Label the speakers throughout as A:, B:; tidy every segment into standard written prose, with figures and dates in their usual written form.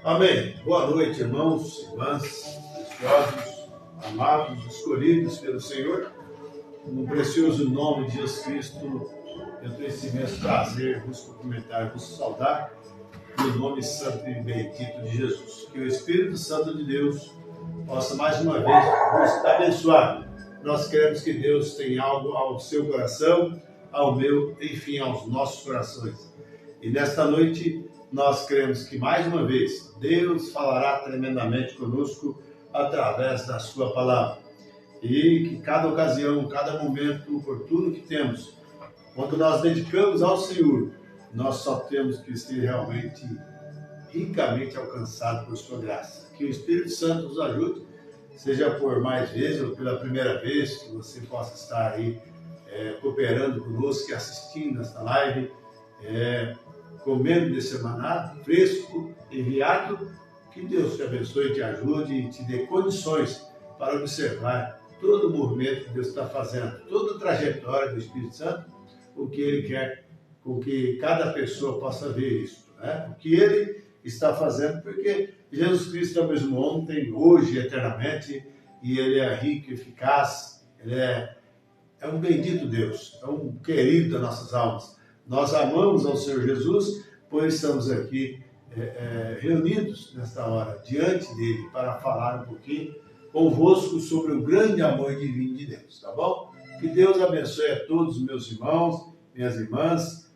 A: Amém. Boa noite, irmãos, irmãs, preciosos, amados, escolhidos pelo Senhor. No precioso nome de Jesus Cristo, eu tenho esse imenso prazer de vos cumprimentar, vos saudar, no nome santo e bendito de Jesus. Que o Espírito Santo de Deus possa mais uma vez vos abençoar. Nós queremos que Deus tenha algo ao seu coração, ao meu, enfim, aos nossos corações. E nesta noite, nós cremos que mais uma vez Deus falará tremendamente conosco através da sua palavra. e que cada ocasião, cada momento oportuno que temos, quando nós dedicamos ao Senhor, nós só temos que ser realmente ricamente alcançados por sua graça. Que o Espírito Santo nos ajude, seja por mais vezes ou pela primeira vez, que você possa estar aí cooperando conosco e assistindo esta live, comendo desse maná fresco, enviado. Que Deus te abençoe, te ajude e te dê condições para observar todo o movimento que Deus está fazendo, toda a trajetória do Espírito Santo, o que Ele quer com que cada pessoa possa ver isso, né? O que Ele está fazendo, porque Jesus Cristo é o mesmo ontem, hoje, eternamente, e Ele é rico, eficaz, Ele é um bendito Deus, é um querido das nossas almas. Nós amamos ao Senhor Jesus, pois estamos aqui reunidos nesta hora, diante dele, para falar um pouquinho convosco sobre o grande amor divino de Deus, tá bom? Que Deus abençoe a todos os meus irmãos, minhas irmãs,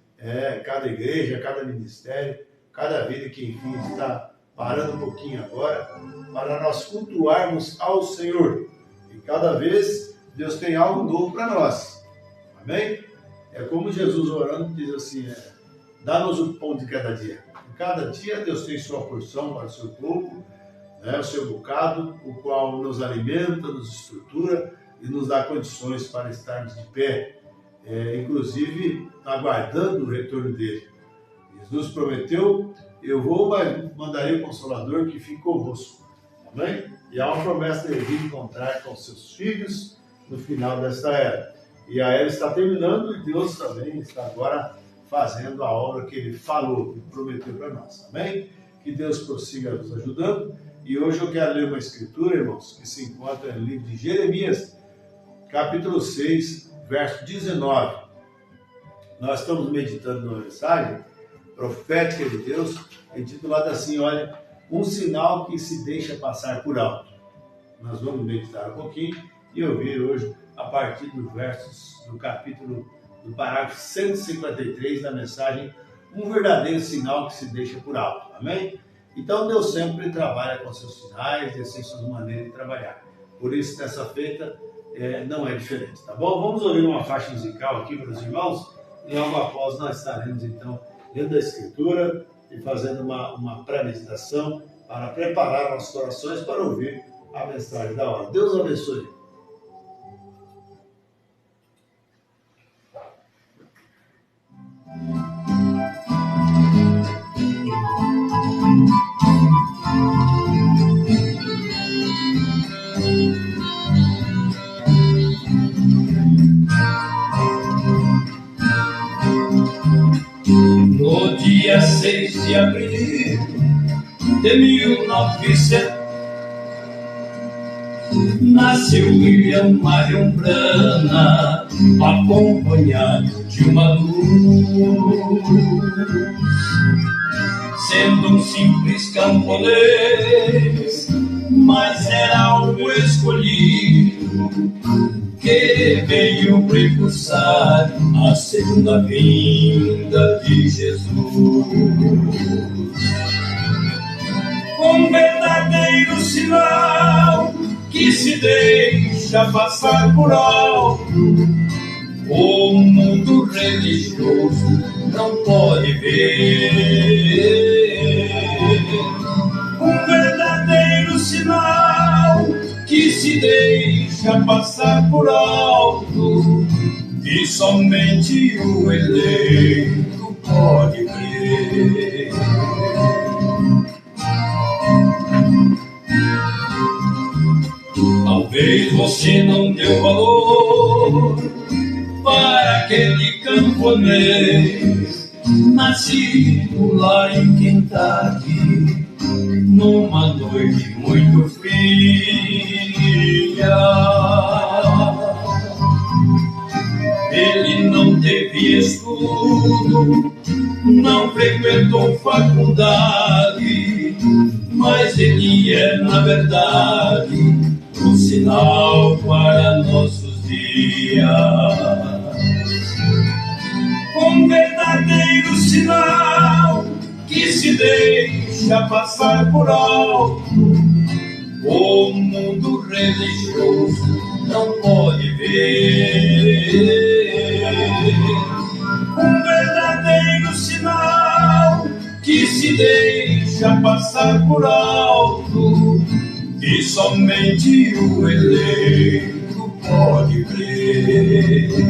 A: cada igreja, cada ministério, cada vida que, enfim, está parando um pouquinho agora, para nós cultuarmos ao Senhor. E cada vez Deus tem algo novo para nós. Amém? É como Jesus orando diz assim, dá-nos o pão de cada dia. E cada dia Deus tem sua porção para o seu povo, o seu bocado, o qual nos alimenta, nos estrutura e nos dá condições para estarmos de pé, inclusive aguardando o retorno dele. Jesus prometeu, eu vou, mas mandarei o Consolador que fique convosco. Amém? E há uma promessa de vir encontrar com seus filhos no final desta era. E a era está terminando e Deus também está agora fazendo a obra que Ele falou e prometeu para nós. Amém? Que Deus prossiga nos ajudando. E hoje eu quero ler uma escritura, irmãos, que se encontra no livro de Jeremias, capítulo 6, verso 19. Nós estamos meditando numa mensagem profética de Deus, intitulada assim, olha, um sinal que se deixa passar por alto. Nós vamos meditar um pouquinho e ouvir hoje a partir dos versos do parágrafo 153 da mensagem, um verdadeiro sinal que se deixa por alto. Amém? Então Deus sempre trabalha com seus sinais e assim suas maneiras de trabalhar. Por isso, nessa feita, não é diferente, tá bom? Vamos ouvir uma faixa musical aqui para os irmãos e logo após nós estaremos então dentro da Escritura e fazendo uma pré-meditação para preparar nossos corações para ouvir a mensagem da hora. Deus abençoe.
B: No dia 6 de abril de 1900, nasceu William Marion Brana, acompanhado de uma luz. Sendo um simples camponês, mas era o escolhido que veio precursar a segunda vinda de Jesus. Um verdadeiro sinal que se deixa passar por alto, o mundo religioso não pode ver. Um verdadeiro sinal que se deixa passar por alto e somente o eleito pode crer. Talvez você não deu valor para aquele camponês nascido lá em Kentucky, numa noite muito fria. Ele não teve estudo, não frequentou faculdade, mas ele é, na verdade, um sinal para nossos dias. Um verdadeiro sinal que se deixa passar por alto, o mundo religioso não pode ver. Um verdadeiro sinal que se deixa passar por alto e somente o eleito pode crer.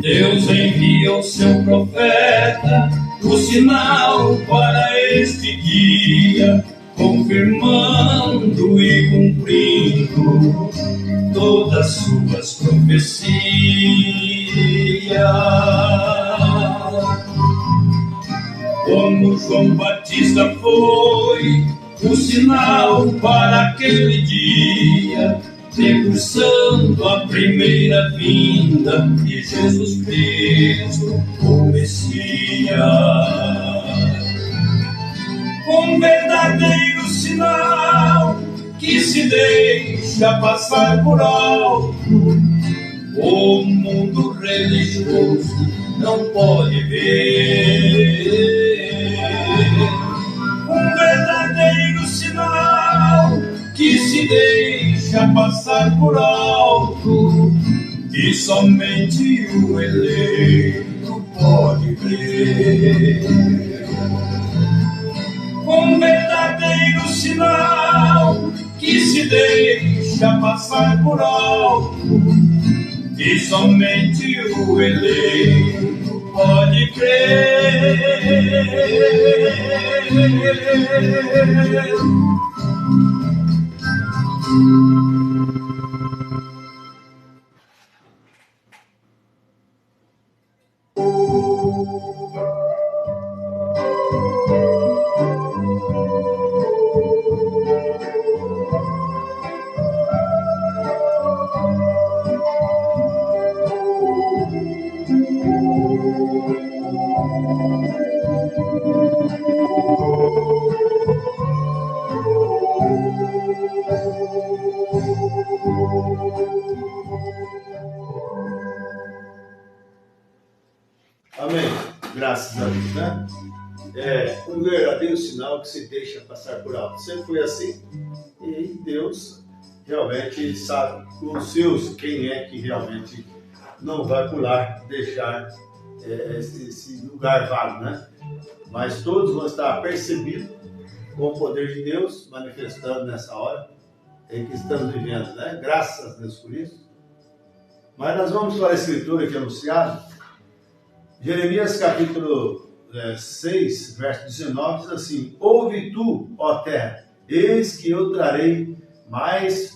B: Deus envia o seu profeta, o sinal para este dia, confirmando e cumprindo todas suas profecias. Como João Batista foi o sinal para aquele dia, precursando a primeira vinda de Jesus Cristo, o Messias. Um verdadeiro sinal que se deixa passar por alto, o mundo religioso não pode ver. Um verdadeiro sinal que se deixa passar por alto e somente o eleito pode crer. Um verdadeiro sinal que se deixa passar por alto e somente o eleito pode crer.
A: Amém. Graças a Deus, né? É um verdadeiro sinal que se deixa passar por alto. Sempre foi assim. E Deus realmente sabe com os seus quem é que realmente não vai pular, deixar esse lugar vago, né? Mas todos vão estar apercebidos com o poder de Deus manifestando nessa hora em que estamos vivendo, né? Graças a Deus por isso. Mas nós vamos para a escritura que é anunciada. Jeremias capítulo 6, verso 19 diz assim: ouve tu, ó terra, eis que eu trarei mais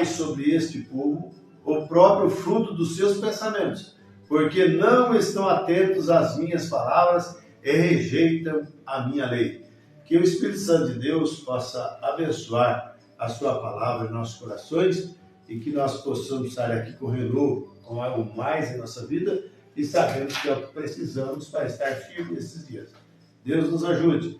A: sobre este povo o próprio fruto dos seus pensamentos, porque não estão atentos às minhas palavras e rejeitam a minha lei. Que o Espírito Santo de Deus possa abençoar a sua palavra em nossos corações e que nós possamos sair aqui com renovo, com algo mais em nossa vida e sabemos que é o que precisamos para estar firmes nesses dias. Deus nos ajude.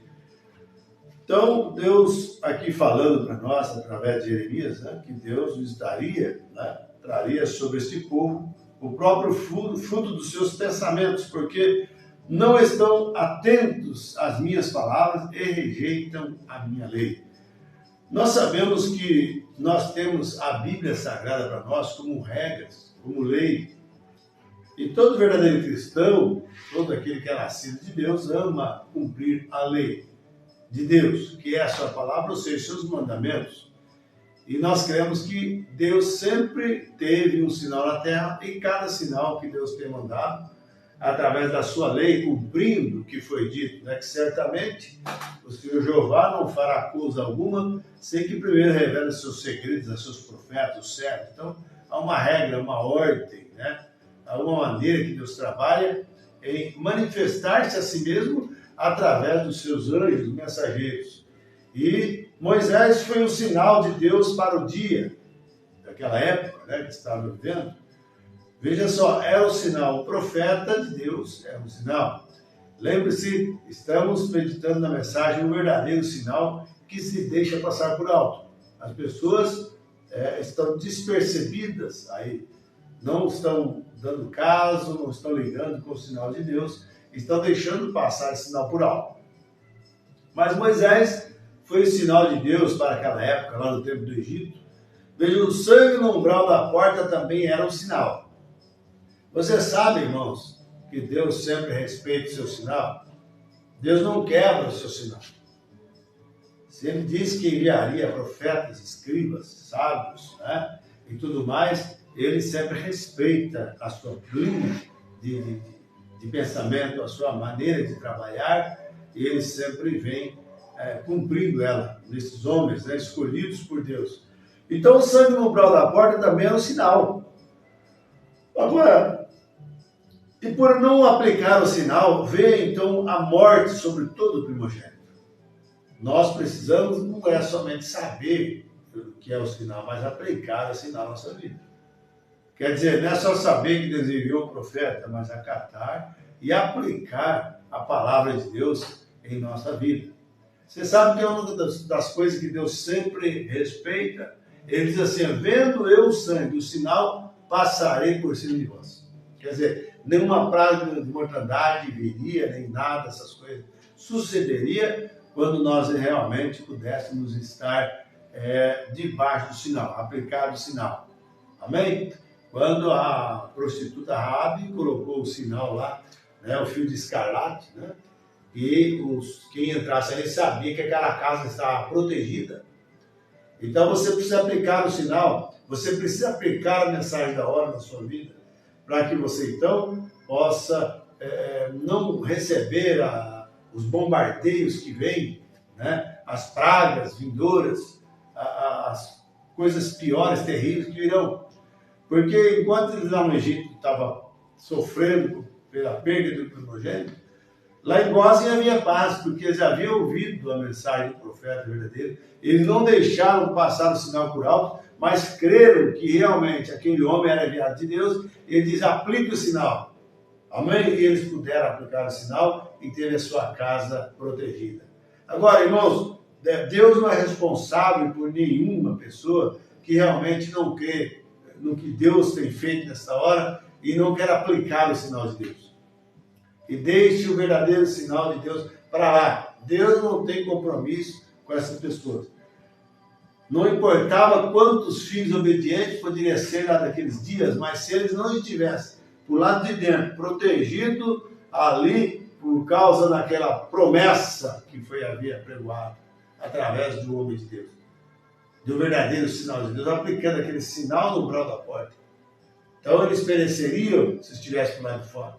A: Então, Deus aqui falando para nós, através de Jeremias, né, que Deus nos daria, né, traria sobre este povo o próprio fruto dos seus pensamentos, porque não estão atentos às minhas palavras e rejeitam a minha lei. Nós sabemos que nós temos a Bíblia Sagrada para nós como regras, como lei. E todo verdadeiro cristão, todo aquele que é nascido de Deus, ama cumprir a lei de Deus, que é a sua palavra, ou seja, seus mandamentos. E nós cremos que Deus sempre teve um sinal na terra, e cada sinal que Deus tem mandado, através da sua lei, cumprindo o que foi dito, né? Que certamente o Senhor Jeová não fará coisa alguma sem que primeiro revele os seus segredos a seus profetas, os servos. Então, há uma regra, uma ordem, né? Há uma maneira que Deus trabalha em manifestar-se a si mesmo através dos seus anjos mensageiros. E Moisés foi um sinal de Deus para o dia daquela época, né, que estava vivendo. Veja só, é o sinal, o profeta de Deus é um sinal. Lembre-se, estamos meditando na mensagem o verdadeiro sinal que se deixa passar por alto. As pessoas estão despercebidas aí, não estão dando caso, não estão ligando com o sinal de Deus, estão deixando passar esse sinal por alto. Mas Moisés foi o sinal de Deus para aquela época, lá no tempo do Egito. Veja, o sangue no umbral da porta também era um sinal. Você sabe, irmãos, que Deus sempre respeita o seu sinal? Deus não quebra o seu sinal. Se ele disse que enviaria profetas, escribas, sábios, né, e tudo mais, ele sempre respeita a sua linha de pensamento, a sua maneira de trabalhar, e ele sempre vem cumprindo ela, nesses homens, né, escolhidos por Deus. Então o sangue no umbral da porta também é um sinal. Agora, e por não aplicar o sinal, veio então a morte sobre todo o primogênito. Nós precisamos, não é somente saber o que é o sinal, mas aplicar o sinal na nossa vida. Quer dizer, não é só saber que Deus enviou o profeta, mas acatar e aplicar a palavra de Deus em nossa vida. Você sabe que é uma das coisas que Deus sempre respeita? Ele diz assim, vendo eu o sangue, o sinal, passarei por cima de vós. Quer dizer, nenhuma praga de mortandade viria, nem nada dessas coisas sucederia quando nós realmente pudéssemos estar debaixo do sinal, aplicar o sinal. Amém? Quando a prostituta Raabe colocou o sinal lá, né, o fio de escarlate, né, e quem entrasse ali sabia que aquela casa estava protegida. Então você precisa aplicar o sinal, você precisa aplicar a mensagem da hora na sua vida, para que você então possa não receber os bombardeios que vêm, né, as pragas vindouras, as coisas piores, terríveis que virão. Porque enquanto eles lá no Egito estavam sofrendo pela perda do primogênito, lá em Gósen havia paz, porque eles haviam ouvido a mensagem do profeta verdadeiro. Eles não deixaram passar o sinal por alto, mas creram que realmente aquele homem era enviado de Deus. Ele diz, aplique o sinal. Amém? E eles puderam aplicar o sinal e ter a sua casa protegida. Agora, irmãos, Deus não é responsável por nenhuma pessoa que realmente não crê no que Deus tem feito nessa hora e não quer aplicar o sinal de Deus. E deixe o verdadeiro sinal de Deus para lá. Deus não tem compromisso com essas pessoas. Não importava quantos filhos obedientes poderiam ser lá naqueles dias, mas se eles não estivessem por lado de dentro, protegido ali por causa daquela promessa que havia pregoado através do homem de Deus, do verdadeiro sinal de Deus, aplicando aquele sinal no umbral da porta. Então eles pereceriam se estivessem por lado de fora.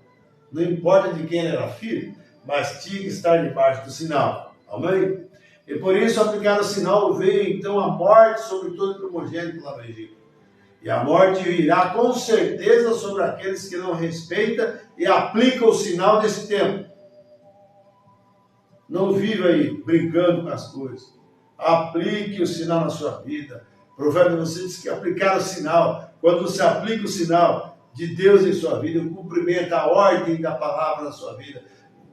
A: Não importa de quem ele era filho, mas tinha que estar debaixo do sinal. Amém? E por isso, aplicar o sinal, veio então a morte sobre todo o primogênito lá no Egito. E a morte virá com certeza sobre aqueles que não respeitam e aplicam o sinal desse tempo. Não viva aí brincando com as coisas. Aplique o sinal na sua vida. O profeta, você disse que aplicar o sinal. Quando você aplica o sinal de Deus em sua vida, o cumprimento, a ordem da palavra na sua vida,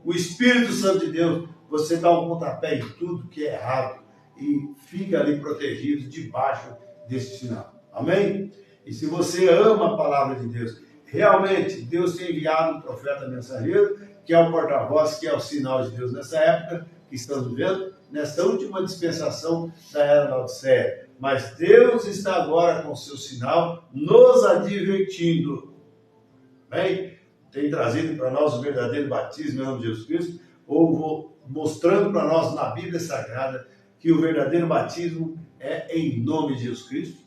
A: o Espírito Santo de Deus, você dá um pontapé em tudo que é errado e fica ali protegido debaixo desse sinal. Amém? E se você ama a palavra de Deus, realmente Deus tem enviado um profeta mensageiro, que é o porta-voz, que é o sinal de Deus nessa época que estamos vivendo, nessa última dispensação da era da Odisseia. Mas Deus está agora com o seu sinal, nos advertindo. Bem, tem trazido para nós o verdadeiro batismo em nome de Jesus Cristo, ou mostrando para nós na Bíblia Sagrada que o verdadeiro batismo é em nome de Jesus Cristo.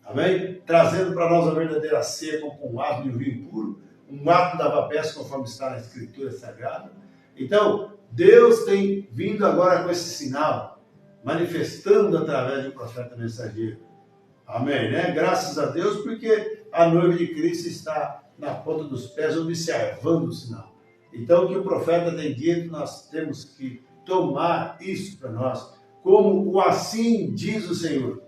A: Amém? Trazendo para nós a verdadeira ceia com um ato de vinho puro, um ato da vapés, conforme está na Escritura Sagrada. Então, Deus tem vindo agora com esse sinal, manifestando através do profeta mensageiro. Amém, né? Graças a Deus, porque a noiva de Cristo está na ponta dos pés, observando o sinal. Então, o que o profeta tem dito, nós temos que tomar isso para nós, como o assim diz o Senhor.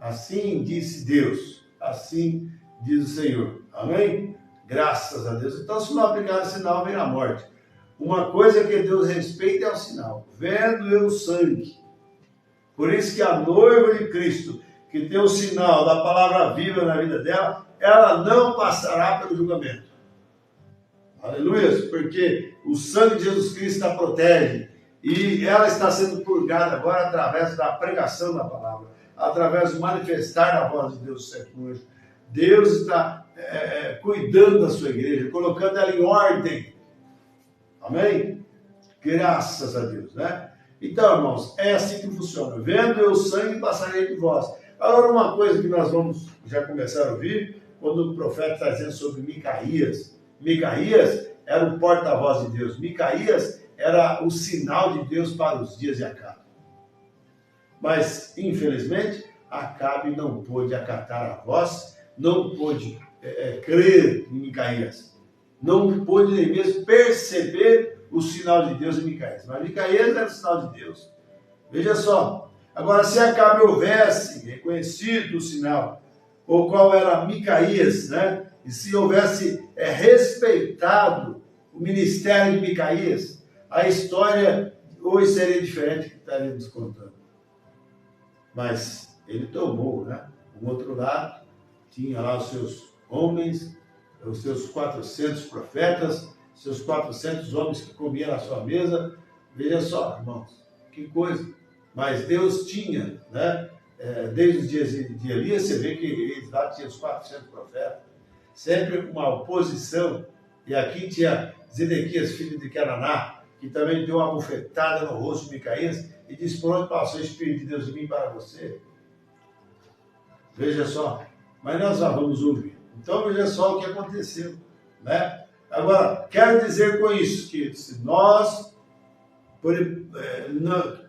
A: Assim disse Deus, assim diz o Senhor. Amém? Graças a Deus. Então, se não aplicar o sinal, vem a morte. Uma coisa que Deus respeita é o sinal. Vendo eu o sangue. Por isso que a noiva de Cristo, que tem o sinal da palavra viva na vida dela, ela não passará pelo julgamento. Aleluia, porque o sangue de Jesus Cristo a protege e ela está sendo purgada agora através da pregação da palavra, através do manifestar da voz de Deus sempre. Deus está cuidando da sua igreja, colocando ela em ordem. Amém? Graças a Deus, né? Então, irmãos, é assim que funciona. Vendo eu o sangue, passarei de vós. Agora, uma coisa que nós vamos já começar a ouvir, quando o profeta está dizendo sobre Micaías. Micaías era o porta-voz de Deus. Micaías era o sinal de Deus para os dias de Acabe. Mas, infelizmente, Acabe não pôde acatar a voz, não pôde crer em Micaías. Não pôde nem mesmo perceber o sinal de Deus em Micaías. Mas Micaías era o sinal de Deus. Veja só. Agora, se Acabe houvesse reconhecido o sinal, ou qual era Micaías, né? E se houvesse respeitado o ministério de Micaías, a história hoje seria diferente do que estaríamos contando. Mas ele tomou, né? Do outro lado, tinha lá os seus homens, os seus 400 profetas, seus 400 homens que comiam na sua mesa. Veja só, irmãos, que coisa. Mas Deus tinha, né? Desde os dias de Elias, você vê que eles lá tinham os 400 profetas, sempre com uma oposição. E aqui tinha Zedequias, filho de Cananá, que também deu uma bufetada no rosto de Micaías e disse: por onde passou o Espírito de Deus de mim para você? Veja só, mas nós já vamos ouvir. Então veja só o que aconteceu, né? Agora, quero dizer com isso que se nós,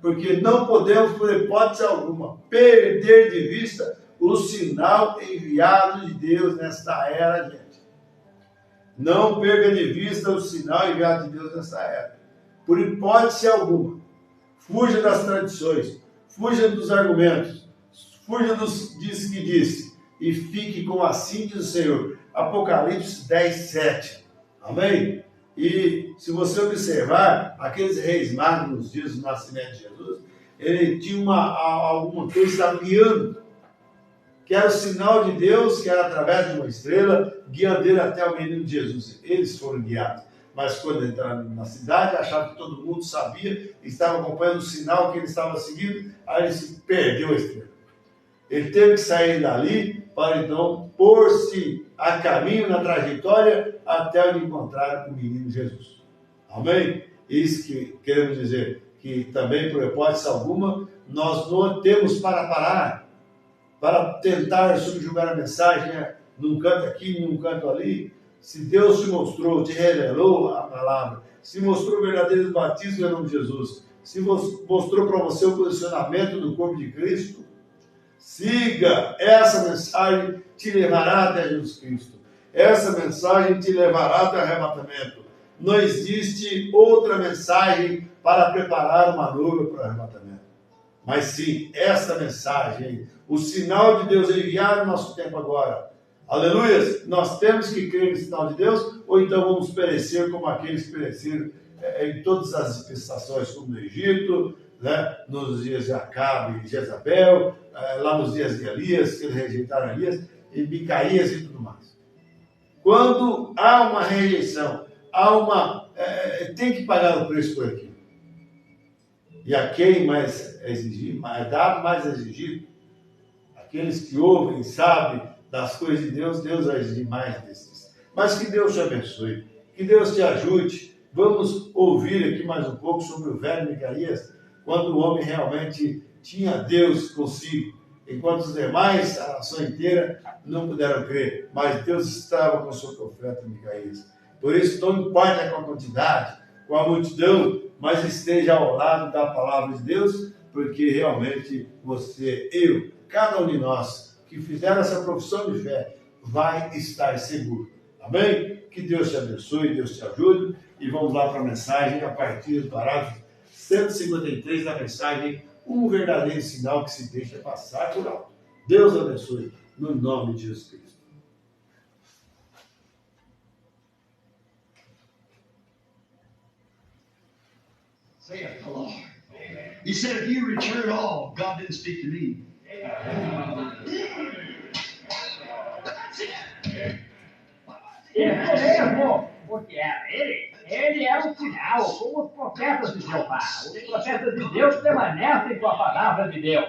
A: porque não podemos, por hipótese alguma, perder de vista o sinal enviado de Deus nesta era, gente. Não perca de vista o sinal enviado de Deus nesta era. Por hipótese alguma. Fuja das tradições, fuja dos argumentos, fuja dos disse que disse, e fique com assim diz o Senhor. Apocalipse 10, 7. Amém? E se você observar, aqueles reis magos nos dias do nascimento de Jesus, ele tinha alguma coisa que estava guiando, que era o sinal de Deus, que era através de uma estrela, guiando ele até o menino de Jesus. Eles foram guiados. Mas quando entraram na cidade, achavam que todo mundo sabia, estava acompanhando o sinal que ele estava seguindo, aí ele se perdeu a estrela. Ele teve que sair dali para então pôr-se a caminho na trajetória até onde encontrar o menino Jesus. Amém? Isso que queremos dizer, que também por hipótese alguma, nós não temos para parar, para tentar subjugar a mensagem num canto aqui, num canto ali. Se Deus te mostrou, te revelou a palavra, se mostrou o verdadeiro batismo em nome de Jesus, se mostrou para você o posicionamento do corpo de Cristo, siga. Essa mensagem te levará até Jesus Cristo. Essa mensagem te levará até o arrebatamento. Não existe outra mensagem para preparar uma noiva para o arrebatamento. Mas sim, esta mensagem, o sinal de Deus enviado no nosso tempo agora. Aleluia! Nós temos que crer no sinal de Deus, ou então vamos perecer como aqueles que pereceram em todas as dispensações, como no Egito, né? Nos dias de Acabe e Jezabel, lá nos dias de Elias, que eles rejeitaram Elias, e Micaías e tudo mais. Quando há uma rejeição, tem que pagar o preço por aquilo. E a quem mais exigir, mais dado, mais exigido. Aqueles que ouvem, sabem das coisas de Deus, Deus vai exigir mais desses. Mas que Deus te abençoe, que Deus te ajude. Vamos ouvir aqui mais um pouco sobre o velho Micaías, quando o homem realmente tinha Deus consigo, enquanto os demais, a nação inteira, não puderam crer, mas Deus estava com o seu profeta Micaías. Por isso, não importa com a quantidade, com a multidão, mas esteja ao lado da palavra de Deus, porque realmente você, eu, cada um de nós que fizer essa profissão de fé, vai estar seguro. Amém? Que Deus te abençoe, Deus te ajude, e vamos lá para a mensagem, a partir do parágrafo 153 da mensagem, um verdadeiro sinal que se deixa passar por alto. Deus abençoe, no nome de Jesus Cristo.
B: saith the Lord. He said, if you return all, God didn't speak to me. That's it.
C: Isso mesmo, porque ele é um sinal, como os profetas de Jeová. Os profetas de Deus permanecem com a palavra de Deus.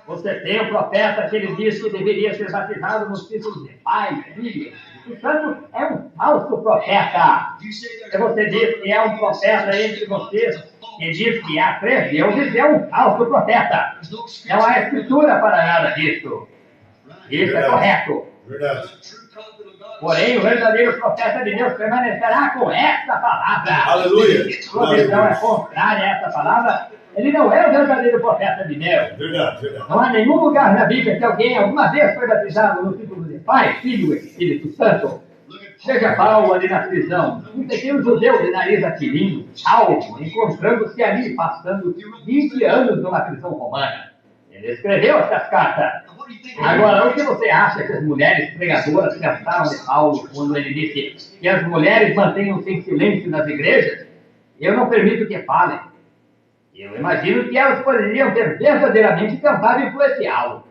C: Você tem um profeta que ele diz que deveria ser batizado nos títulos de pai, filho. Portanto, é um falso profeta. Se você diz que é um profeta entre vocês, que diz que há 3 deuses, é um falso profeta. Não há escritura para nada disso. Isso é correto.
A: Verdade.
C: Porém, o verdadeiro profeta de Deus permanecerá com esta palavra.
A: Aleluia.
C: Se sua visão é contrária a essa palavra, ele não é o verdadeiro profeta de Deus.
A: Verdade, verdade.
C: Não há nenhum lugar na Bíblia que alguém alguma vez foi batizado no título de Pai, Filho e Espírito Santo. Veja Paulo ali na prisão. Um pequeno judeu de nariz aquilino, alvo, encontrando-se ali, passando 20 anos numa prisão romana. Ele escreveu essas cartas. Agora, o que você acha que as mulheres pregadoras pensaram de Paulo quando ele disse que as mulheres mantenham-se em silêncio nas igrejas? Eu não permito que falem. Eu imagino que elas poderiam ter verdadeiramente tentado influenciá-lo.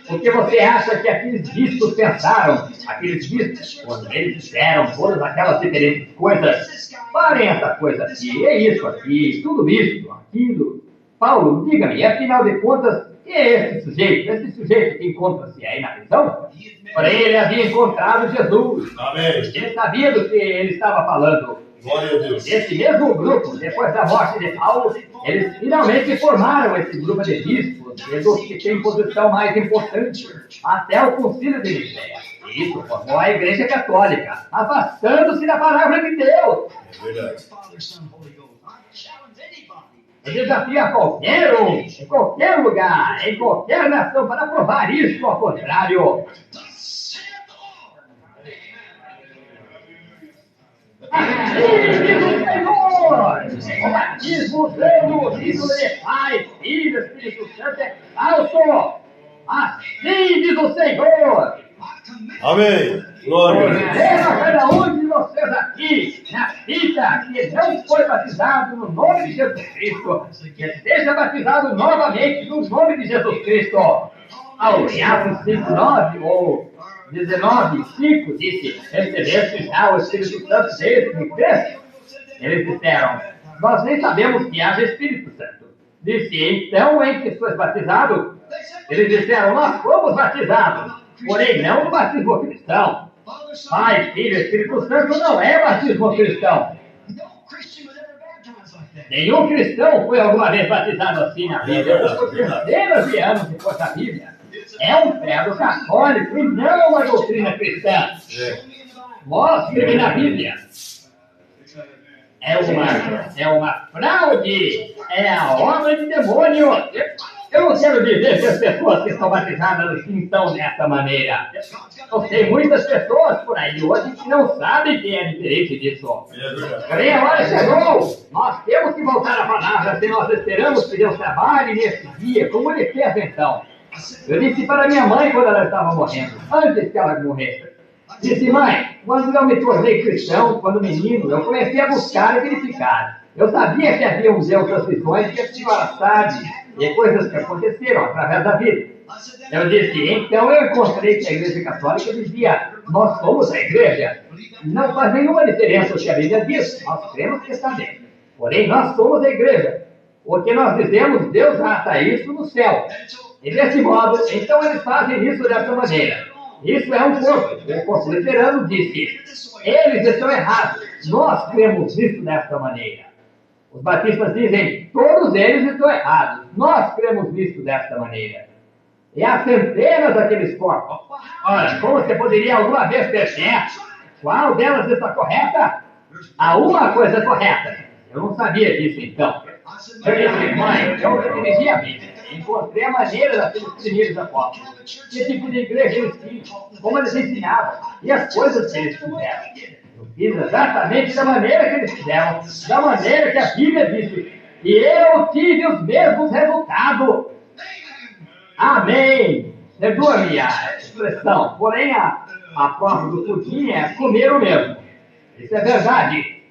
C: O que você acha que aqueles bispos pensaram? Aqueles bispos, quando eles disseram todas aquelas diferentes coisas, parem essa coisa aqui, é isso aqui, tudo isso, aquilo. Paulo, diga-me, afinal de contas, quem é esse sujeito? Esse sujeito que encontra-se aí na prisão? Porém, ele havia encontrado Jesus.
A: Amém.
C: Ele sabia do que ele estava falando.
A: Glória a Deus.
C: Esse mesmo grupo, depois da morte de Paulo, eles finalmente formaram esse grupo de bispos, dos que têm posição mais importante, até o Concílio de Nicéia. Isso formou a Igreja Católica, afastando-se da palavra de Deus.
A: É verdade.
C: Eu desafio a qualquer um, em qualquer lugar, em qualquer nação, para provar isso ao contrário. Assim diz o Senhor! O batismo usando o título de Pai, Filho e Espírito Santo é falso! Assim diz o Senhor!
A: Amém. Glória a Deus.
C: Ordeno a cada um de vocês aqui, na fita, que não foi batizado no nome de Jesus Cristo, que seja batizado novamente no nome de Jesus Cristo. Ao Atos 5:9 ou 19:5 disse, recebeste já o Espírito Santo desde que cresce? Eles disseram, nós nem sabemos que haja Espírito Santo. Disse, então, em que sois batizado? Eles disseram, nós fomos batizados, porém não no batismo cristão. Pai, Filho e Espírito Santo não é batismo cristão. Nenhum cristão foi alguma vez batizado assim na Bíblia. Por centenas de anos depois da Bíblia. É um credo católico e não uma doutrina cristã. Mostre-me na Bíblia. É uma fraude. É a obra de demônio. Eu não quero dizer que as pessoas que estão batizadas assim estão dessa maneira. Eu sei muitas pessoas por aí hoje que não sabem que é diferente disso. Porém, a hora chegou. Nós temos que voltar à palavra se nós esperamos que Deus trabalhe nesse dia, como ele fez então. Eu disse para minha mãe quando ela estava morrendo, antes que ela morresse. Disse, mãe, quando eu me tornei cristão, quando menino, eu comecei a buscar e verificar. Eu sabia que havia um Deus das visões que a senhora sabe, e coisas que aconteceram através da vida. Eu disse, então eu encontrei que a Igreja Católica dizia, nós somos a Igreja. Não faz nenhuma diferença o que a Bíblia diz, nós cremos que está bem. Porém, nós somos a Igreja. O que nós dizemos, Deus ata isso no céu. E desse modo, então eles fazem isso dessa maneira. Isso é um corpo. O corpo luterano disse, eles estão errados. Nós cremos nisso dessa maneira. Os batistas dizem, todos eles estão errados. Nós cremos nisso desta maneira. E há centenas daqueles corpos. Ora, como você poderia alguma vez ter certo? Qual delas está correta? Há uma coisa correta. Eu não sabia disso então. Eu disse, mãe, eu dirigi a Bíblia. Encontrei a maneira daqueles primeiros apóstolos. Que tipo de igreja eles tinham, como eles ensinavam, e as coisas que eles fizeram. Eu fiz exatamente da maneira que eles fizeram, da maneira que a Bíblia disse. E eu tive os mesmos resultados. Amém. Perdoa-me a expressão, porém a prova do pudim é comer o mesmo. Isso é verdade.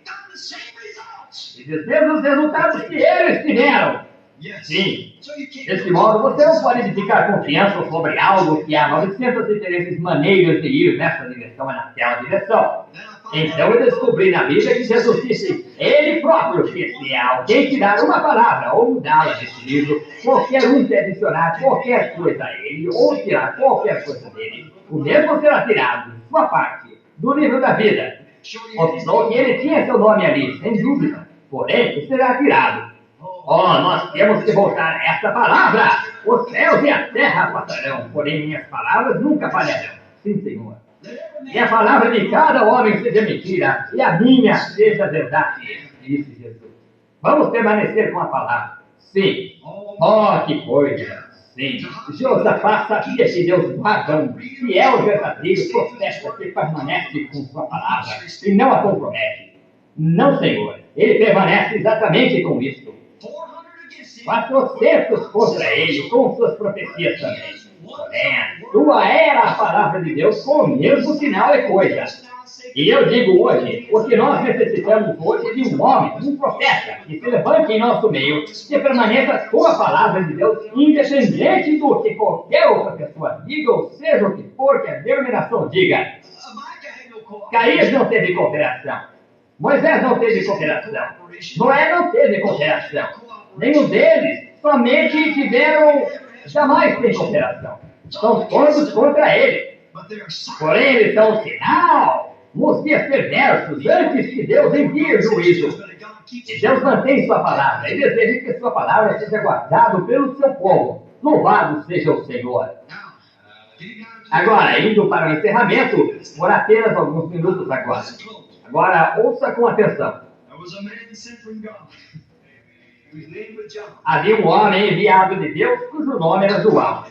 C: e dizendo os resultados que eles tiveram.
B: Yes.
C: Sim.
B: So you can't
C: Desse modo, você não pode edificar confiança sobre algo que há 900 diferentes maneiras de ir nessa direção e naquela direção. Então eu descobri na Bíblia que Jesus disse, Ele próprio, que se alguém tirar uma palavra ou mudá-la desse livro, qualquer um que adicionar qualquer coisa a ele, ou tirar qualquer coisa dele, o mesmo será tirado, de sua parte, do livro da vida. Mostrou que ele tinha seu nome ali, sem dúvida, porém, será tirado. Oh, nós temos que voltar a essa palavra. Os céus e a terra passarão, porém minhas palavras nunca falharão. Sim, Senhor. E a palavra de cada homem seja mentira, e a minha seja verdade, disse Jesus. Vamos permanecer com a palavra. Sim. Oh, que coisa. Sim. Josafá sabia que Deus guarda um fiel verdadeiro profeta que permanece com sua palavra e não a compromete. Não, Senhor. Ele permanece exatamente com isso. 400 contra ele, com suas profecias também. Porém, tua era a palavra de Deus com o mesmo sinal e coisa. E eu digo hoje, o que nós necessitamos hoje de um homem, um profeta, que se levante em nosso meio, que permaneça com a palavra de Deus, independente do que qualquer outra pessoa diga, ou seja o que for que a denominação diga. Caís não teve cooperação. Moisés não teve cooperação. Noé não teve cooperação. Nenhum deles somente tiveram, jamais tem cooperação. São todos contra ele. Porém, eles são um sinal nos dias perversos, antes que Deus envie o juízo. E Deus mantém sua palavra e deseja que sua palavra seja guardada pelo seu povo. Louvado seja o Senhor. Agora, indo para o encerramento, por apenas alguns minutos agora. Agora, ouça com atenção. Havia um homem enviado de Deus, cujo nome era João.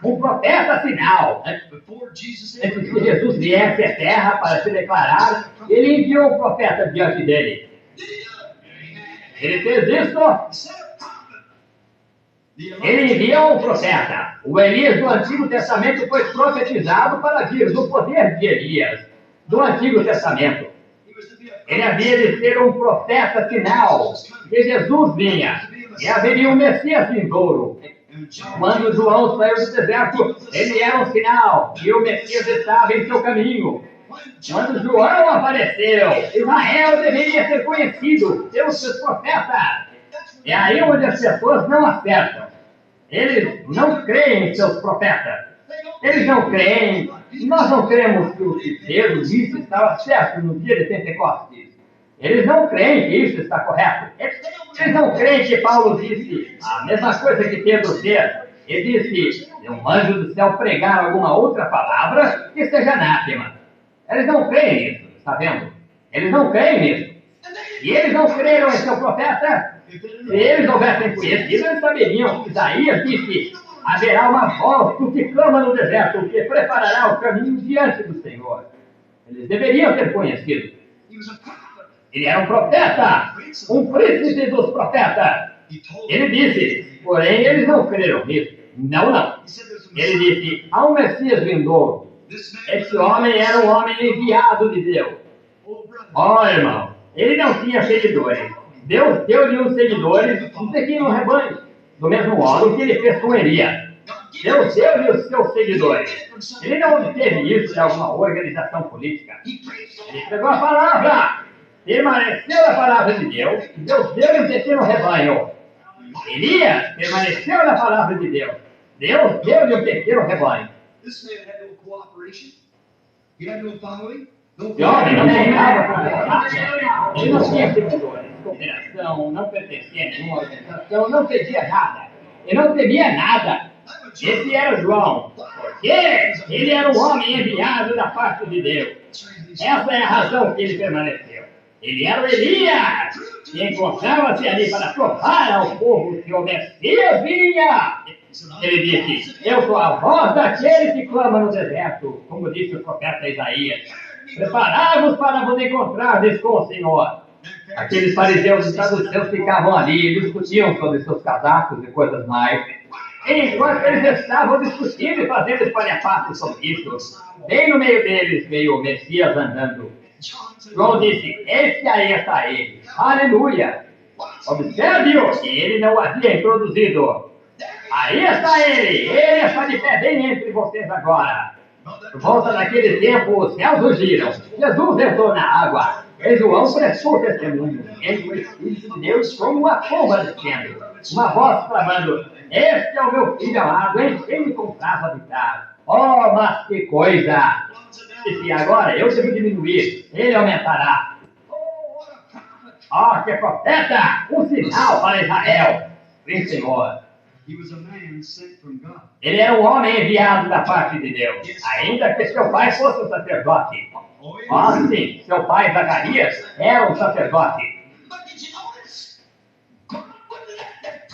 C: Um profeta sinal. Antes que Jesus viesse à terra para se declarar, ele enviou um profeta diante dele. Ele fez isso. Ele enviou um profeta. O Elias do Antigo Testamento foi profetizado para vir do poder de Elias, do Antigo Testamento. Ele havia de ser um profeta sinal, que Jesus vinha, e haveria um Messias vindouro. Quando João saiu do deserto, ele era um sinal, e o Messias estava em seu caminho. Quando João apareceu, Israel deveria ser conhecido pelos seus profetas. É aí onde as pessoas não acertam. Eles não creem em seus profetas. Eles não creem. Nós não cremos que o que Pedro disse estava certo no dia de Pentecostes. Eles não creem que isso está correto. Eles não creem que Paulo disse a mesma coisa que Pedro fez. Ele disse, se um anjo do céu pregar alguma outra palavra, que seja anátema. Eles não creem nisso, está vendo? Eles não creem nisso. E eles não creram em seu profeta. Se eles houvessem conhecido, eles saberiam que Isaías disse, haverá uma voz do que clama no deserto, que preparará o caminho diante do Senhor. Eles deveriam ter conhecido. Ele era um profeta, um príncipe dos profetas. Ele disse, porém eles não creram nisso. Não, não. Ele disse, há um Messias vindouro. Esse homem era um homem enviado de Deus. Ó, irmão, ele não tinha seguidores. Deus deu-lhe uns seguidores um pequeno rebanho, do mesmo modo que ele fez com Elias. Deus deu-lhe os seus seguidores. Ele não obteve isso de alguma organização política. Ele pegou a palavra, permaneceu na palavra de Deus, e Deus deu-lhe um pequeno rebanho. Elias permaneceu na palavra de Deus. Deus deu-lhe um pequeno rebanho. Esse homem não contava com ele não tinha seguidores, cooperação, não pertencia a nenhuma organização, não pedia nada. Ele não temia nada. Esse era João, porque ele era um homem enviado da parte de Deus. Essa é a razão que ele permaneceu. Ele era o Elias, que encontrava-se ali para provar ao povo que o Messias vinha. Ele disse, eu sou a voz daquele que clama no deserto, como disse o profeta Isaías. Preparai-vos para vos encontrar com o Senhor. Aqueles fariseus e saduceus ficavam ali e discutiam sobre seus casacos e coisas mais. Enquanto eles estavam discutindo e fazendo espalhafatos sobre isso, bem no meio deles veio o Messias andando. João disse, esse aí está ele. Aleluia! Observe-o, que ele não havia introduzido. Aí está ele está de pé bem entre vocês agora. Por volta daquele tempo, os céus rugiram. Jesus entrou na água. E João prestou testemunho. Ele foi Espírito de Deus como uma pomba descendo. Uma voz clamando: este é o meu filho amado, em quem me compraz habitar. Oh, mas que coisa! E se agora eu devo diminuir, ele aumentará. Oh, que profeta! Um sinal para Israel. Sim, Senhor. Ele era um homem enviado da parte de Deus, ainda que seu pai fosse um sacerdote. Sim, seu pai Zacarias era um sacerdote.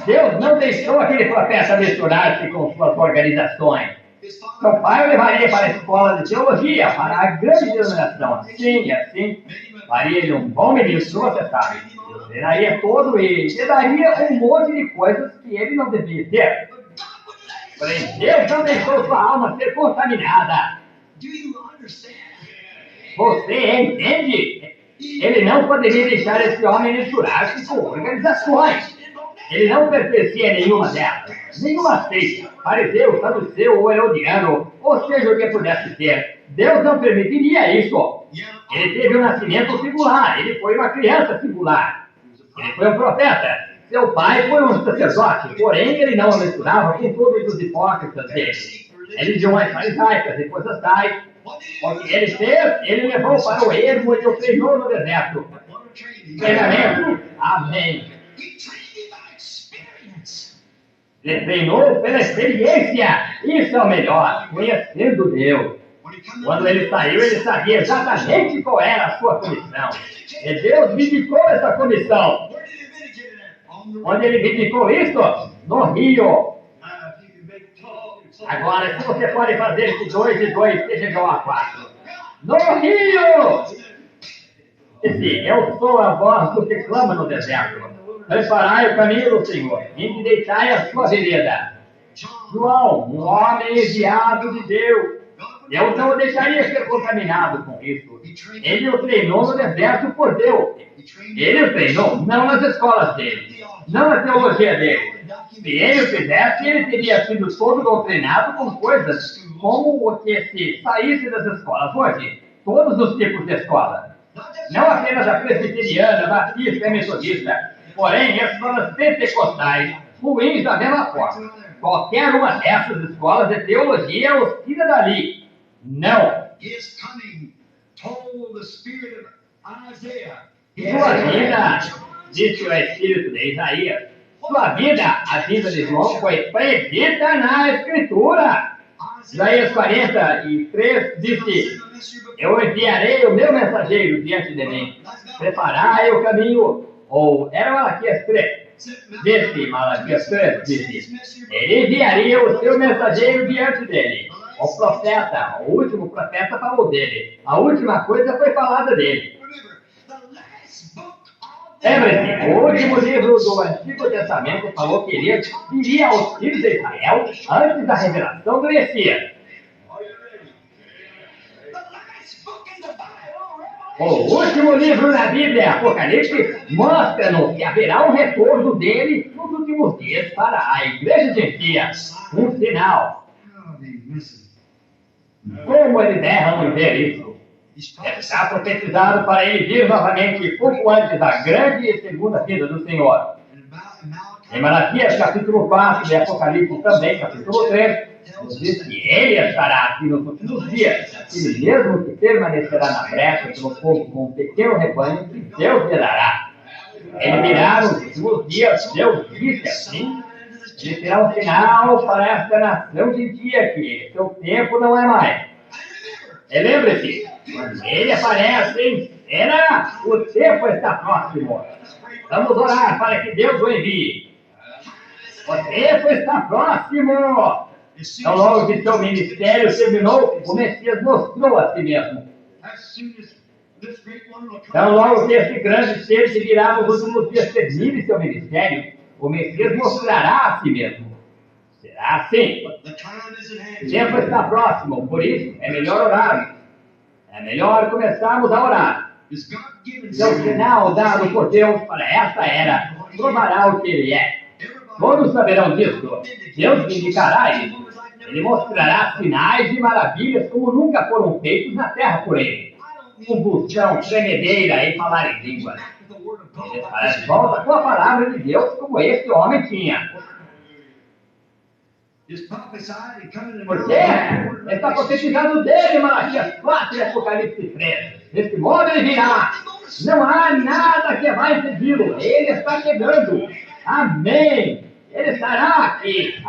C: Deus não deixou aquele profeta misturar-se com suas organizações. Seu pai o levaria para a escola de teologia, para a grande denominação. Sim, assim, faria ele um bom ministro, você sabe. Treinaria todo e lhe daria um monte de coisas que ele não devia ter. Porém, Deus não deixou sua alma ser contaminada. Você entende? Ele não poderia deixar esse homem misturar-se com organizações. Ele não pertencia a nenhuma delas, nenhuma seita, fariseu, saduceu ou herodiano, ou seja o que pudesse ser. Deus não permitiria isso. Ele teve um nascimento singular, ele foi uma criança singular. Ele foi um profeta. Seu pai foi um sacerdote, porém ele não o misturava com todos os hipócritas dele. Religiões farisaicas e coisas tais. O que ele fez, ele levou para o ermo e o treinou no deserto. Treinamento. Amém. Ele treinou pela experiência. Isso é o melhor, conhecendo Deus. Quando ele saiu, ele sabia exatamente qual era a sua comissão. E Deus vindicou essa comissão. Onde ele vindicou isso? No rio. Agora, se você pode fazer que 2 e 2 seja igual a 4. No rio! Esse, eu sou a voz do que clama no deserto. Preparai o caminho do Senhor, endireitai a sua vereda. João, um homem enviado de Deus. Deus não o deixaria ser contaminado com isso. Ele o treinou no deserto por Deus. Ele o treinou não nas escolas dele, não na teologia dele. Se ele o fizesse, ele teria sido todo doutrinado com coisas como o que se saísse das escolas hoje. Todos os tipos de escola. Não apenas a presbiteriana, batista e metodista, porém escolas pentecostais, ruins da mesma forma. Qualquer uma dessas escolas de teologia os tira dali. Não. Sua vida, disse o Espírito de Isaías, sua vida, a vida de João, foi predita na Escritura. Isaías 43 disse: eu enviarei o meu mensageiro diante de mim. Preparai o caminho. Ou era Malaquias 3. Disse Malaquias 3, disse: ele enviaria o seu mensageiro diante dele. O profeta, o último profeta falou dele. A última coisa foi falada dele. Lembre-se, o último livro do Antigo Testamento falou que ele iria aos filhos de Israel antes da revelação do Messias. O último livro da Bíblia, Apocalipse, mostra-nos que haverá um retorno dele nos últimos dias para a igreja gentia. Um sinal. Como eles erram em ver isso? Está profetizado para ele vir novamente pouco antes da grande e segunda vinda do Senhor. Em Malaquias, capítulo 4, de Apocalipse também, capítulo 3, nos diz que ele estará aqui nos últimos dias, ele mesmo que permanecerá na brecha pelo fogo com um pequeno rebanho que Deus lhe dará. Ele virá nos últimos dias, Deus disse assim, ele será um sinal para esta nação gentia que seu tempo não é mais. E lembre-se, quando ele aparece em cena, o tempo está próximo. Vamos orar para que Deus o envie. O tempo está próximo. Tão logo que seu ministério terminou, o Messias mostrou a si mesmo. Tão logo que esse grande ser que virá nos últimos dias termine seu ministério, o Messias mostrará a si mesmo. Será assim. O tempo está próximo, por isso é melhor orar. É melhor começarmos a orar. É o sinal dado por Deus para esta era. provará o que ele é. Todos saberão disso. Deus vindicará isso. Ele mostrará sinais e maravilhas como nunca foram feitos na terra por ele. Convulsão, tremedeira e falar em línguas. Ele estará de volta com a palavra de Deus como este homem tinha. Porque está profetizando dele, Malaquias 4 e Apocalipse 3. Desse modo ele virá. Não há nada que vai impedi-lo. Ele está chegando. Amém. Ele estará aqui.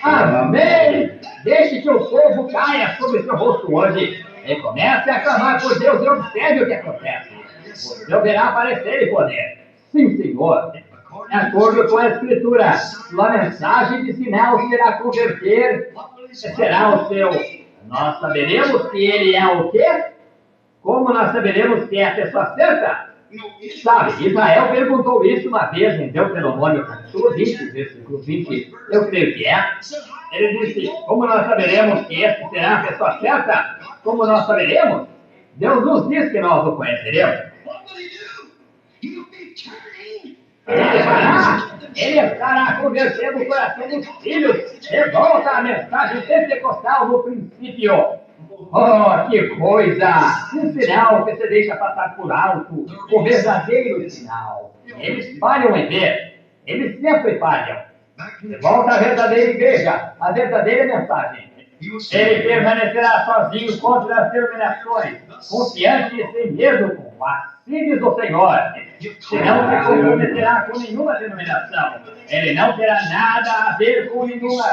C: Amém. Deixe que o povo caia sobre seu rosto hoje. E comece a clamar por Deus e observe o que acontece. Você verá aparecer e poder. Sim, Senhor. De acordo com a Escritura, sua mensagem de sinal será converter, será o seu. Nós saberemos que ele é o quê? Como nós saberemos que é a pessoa certa? Sabe, Israel perguntou isso uma vez em Deuteronômio capítulo 20, versículo 20. Eu creio que é. Ele disse, como nós saberemos que este será a pessoa certa? Como nós saberemos? Deus nos diz que nós o conheceremos. Ele estará convertendo o coração dos filhos. Revolta a mensagem pentecostal no princípio. Oh, que coisa! Um sinal que você deixa passar por alto. O verdadeiro sinal. Eles falham em ver. Eles sempre falham. Volta à verdadeira igreja. A verdadeira mensagem. Ele permanecerá sozinho contra as denominações. Confiante e sem medo com as filhos do Senhor. Se não se comprometerá com nenhuma denominação. Ele não terá nada a ver com nenhuma.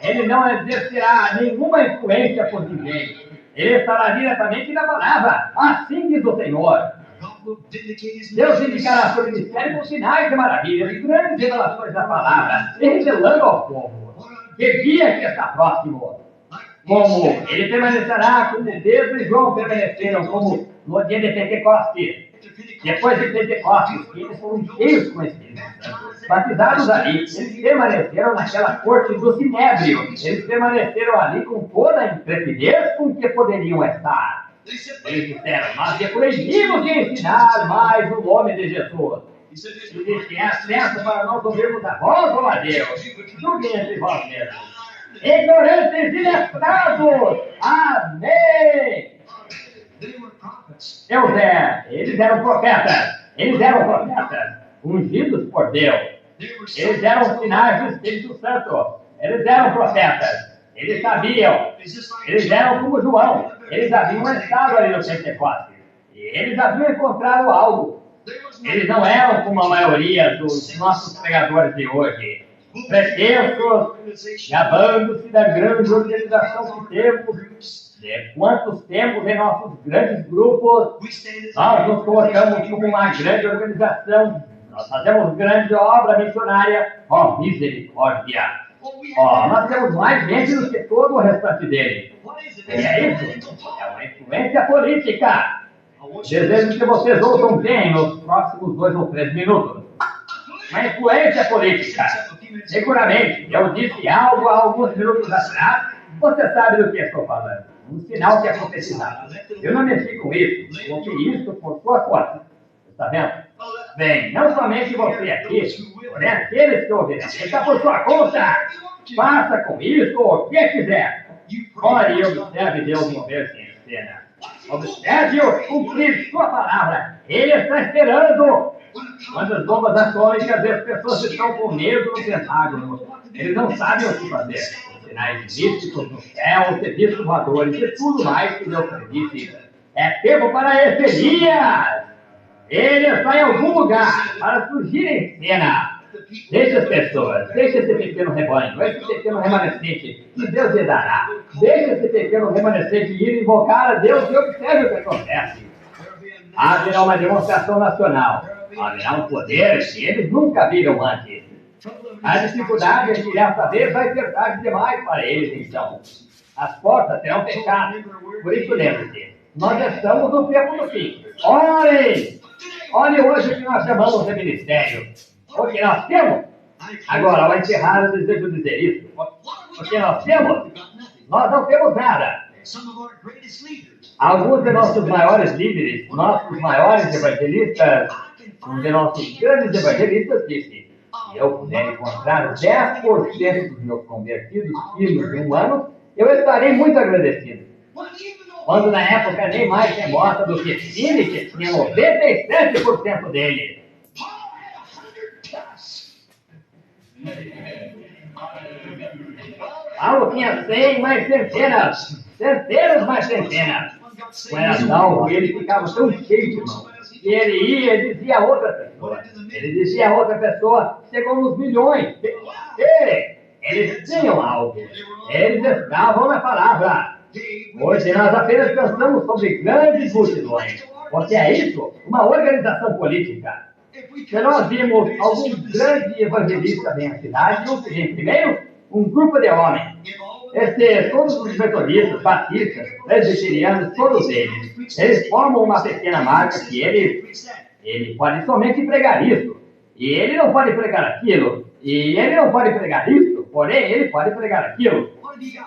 C: Ele não exercerá nenhuma influência por ninguém. Ele estará diretamente na palavra. Assim diz o Senhor. Deus indicará seu ministério com sinais e maravilhas e grandes revelações da palavra, e revelando ao povo que dia que está próximo. Como ele permanecerá como Pedro e João permaneceram como no dia de Pentecostes. Depois de Pentecostes, eles foram cheios com Espírito Santo, batizados ali. Eles permaneceram naquela corte do Sinédrio. Eles permaneceram ali com toda a intrepidez com que poderiam estar. Eles disseram, nós é proibimos de ensinar mais o nome de Jesus. E disse, é certo para nós ouvirmos a voz do Deus, do que entre vós mesmos. Ignorantes e letrados. Amém. Eles eram profetas. Eles eram profetas, ungidos por Deus. Eles eram sinais do Espírito Santo. Eles eram profetas. Eles sabiam. Eles eram como João. Eles haviam estado ali no Pentecostes. E eles haviam encontrado algo. Eles não eram como a maioria dos nossos pregadores de hoje. Pretensos, gabando-se da grande organização que temos, de quantos temos em nossos grandes grupos. Nós nos colocamos como uma grande organização, nós fazemos grande obra missionária. Ó, misericórdia! Ó, nós temos mais gente do que todo o restante dele. É isso? É uma influência política. Desejo que vocês ouçam bem nos próximos 2 ou 3 minutos. Uma influência política. Seguramente, eu disse algo há alguns minutos atrás. Você sabe do que estou falando. Um sinal que é profetizado. Eu não mexi com isso. Eu fiz isso por sua conta. Está vendo? Bem, não somente você aqui, porém aqueles que ouvirão. Está por sua conta. Faça com isso o que quiser. Ore e observe Deus mover-se em cena. Observe-o cumprir sua palavra. Ele está esperando. Quando as bombas atômicas, as pessoas estão com medo no Pentágono. Eles não sabem o que fazer. Sinais místicos no céu, serviços voadores e tudo mais que Deus permite. É tempo para Efemias. Ele está em algum lugar para surgir em cena. Deixe as pessoas, deixe esse pequeno rebanho, esse pequeno remanescente, que Deus lhe dará. Deixe esse pequeno remanescente ir invocar a Deus e observe o que acontece. Haverá uma demonstração nacional. Haverá um poder que eles nunca viram antes. A dificuldade é que dessa vez vai ser tarde demais para eles, então. As portas serão fechadas. Por isso, lembre-se, nós estamos no tempo do fim. Orem! Olhe hoje o que nós chamamos de ministério. O que nós temos? Agora, ao encerrar, eu desejo dizer isso. O que nós temos? Nós não temos nada. Alguns de nossos maiores líderes, nossos maiores evangelistas, um de nossos grandes evangelistas disse, Se eu puder encontrar 10% dos meus convertidos firmes em um ano, eu estarei muito agradecido. Quando na época nem mais tem mostra do que Cine, que tinha 97% dele. Paulo tinha 100 mais centenas, centenas mais centenas. Com Erasmo, ele ficava tão cheio de mão, que ele ia e dizia a outra pessoa. Ele dizia a outra pessoa, chegou nos milhões. Eles tinham algo. Eles estavam na palavra. Hoje nós apenas pensamos sobre grandes multidões. Porque é isso, uma organização política. Se nós vimos algum grande evangelista bem na cidade, o seguinte: primeiro, um grupo de homens. Todos os metodistas, batistas, presbiterianos, todos eles formam uma pequena marca que ele pode somente pregar isso. E ele não pode pregar aquilo. E ele não pode pregar isso, porém ele pode pregar aquilo.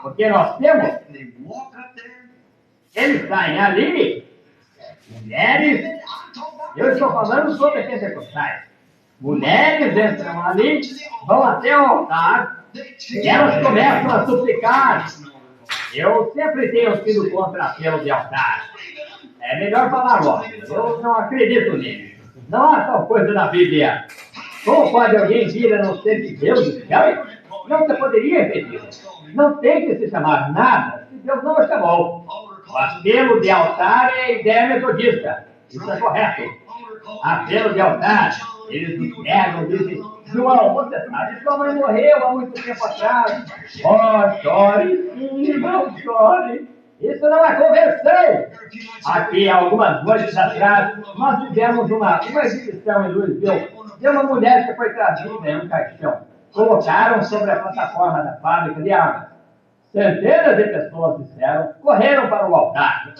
C: Porque nós temos, eles saem ali, mulheres, eu estou falando sobre pentecostais. Mulheres entram ali, vão até o altar, e elas começam a suplicar. Eu sempre tenho sido contra apelo de altar. É melhor falar logo. Eu não acredito nele. Não há tal coisa na Bíblia. Como pode alguém vir a não ser de Deus do céu? Não se poderia repetir. Não tem que se chamar nada se Deus não o chamou. O apelo de altar é a ideia metodista. Isso é correto. Apelo de altar, eles nos negam, dizem: João, você sabe que sua mãe morreu há muito tempo atrás. Oh, chore, sim, não chore. Isso não é conversão. Aqui, algumas noites atrás, nós tivemos uma exibição em Louisville de uma mulher que foi trazida em um caixão. Colocaram sobre a plataforma da fábrica de armas. Centenas de pessoas disseram, correram para o altar.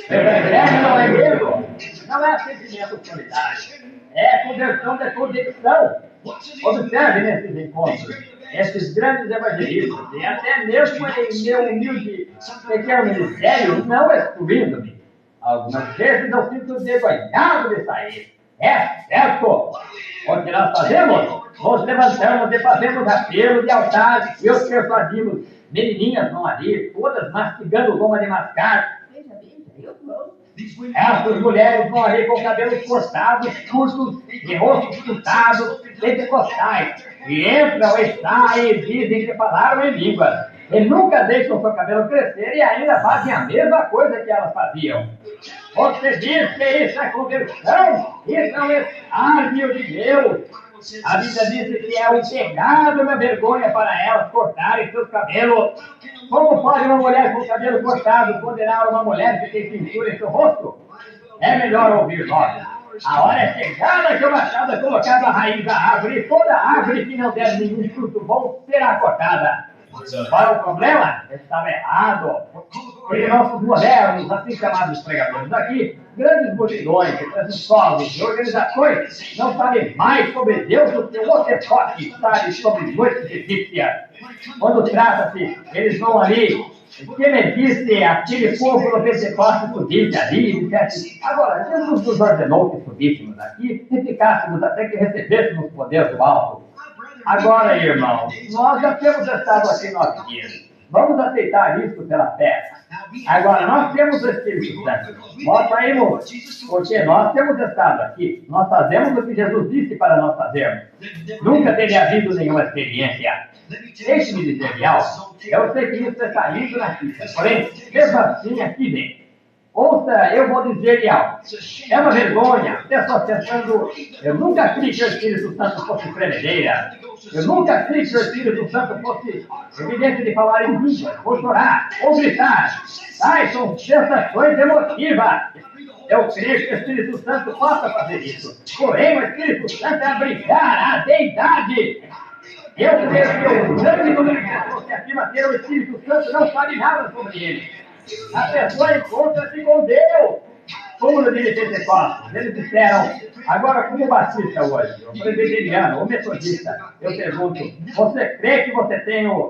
C: O evangelho não é medo, não é sentimento solidário, é conversão de convicção. Observe nesses encontros, esses grandes evangelistas, e até mesmo em meu humilde pequeno ministério, não excluindo-me. Algumas vezes eu sinto envergonhado de sair. É certo! O que nós fazemos? Nos levantamos e fazemos apelo de altar e os persuadimos. Menininhas vão ali, todas mastigando goma de mascar. Essas mulheres vão ali com cabelos cortados, curtos e rostos pintados, pentecostais. E entram e saem e dizem que falaram em línguas. E nunca deixam seu cabelo crescer e ainda fazem a mesma coisa que elas faziam. Você diz que isso é conversão? Isso é um escárnio de Deus. A Bíblia diz que é um pecado, uma vergonha para elas cortarem seus cabelos. Como pode uma mulher com cabelo cortado condenar uma mulher que tem pintura em seu rosto? É melhor ouvir nós. A hora é chegada que o machado é colocado à raiz da árvore e toda árvore que não der nenhum fruto bom será cortada. Qual o problema? Estava errado. Porque nossos modernos, assim chamados pregadores aqui, grandes multidões, presunçosos e organizações, não sabem mais sobre Deus do que o Otepoque sabe sobre noites egípcias. Quando trata-se, eles vão ali, que me disse aquele povo no Pentecostes subisse ali e dissesse: agora, Jesus nos ordenou que subíssemos aqui e ficássemos até que recebêssemos o poder do alto. Agora, irmãos, nós já temos estado aqui 9 dias. Vamos aceitar isso pela fé. Agora, nós temos o Espírito Santo. Nós saímos, porque nós temos estado aqui. Nós fazemos o que Jesus disse para nós fazermos. Nunca teria havido nenhuma experiência. Deixe-me dizer algo. Eu sei que isso está lindo na fita. Porém, mesmo assim, aqui dentro. Ouça, eu vou dizer-lhe algo. É uma vergonha. Pessoas pensando, eu nunca criei que o Espírito Santo fosse tremedeira. Eu nunca criei que o Espírito Santo fosse evidente de falar em língua, ou chorar, ou gritar. Ai, são sensações emotivas. Eu creio que o Espírito Santo possa fazer isso. Porém, o Espírito Santo é abrigar a deidade. Eu creio que o grande número de pessoas que afirma ter o Espírito Santo não sabe nada sobre ele. A pessoa encontra-se com Deus. Como no dia de Pentecostes, eles disseram: agora, como batista hoje, o presbiteriano, o metodista, eu pergunto: você crê que você tem o...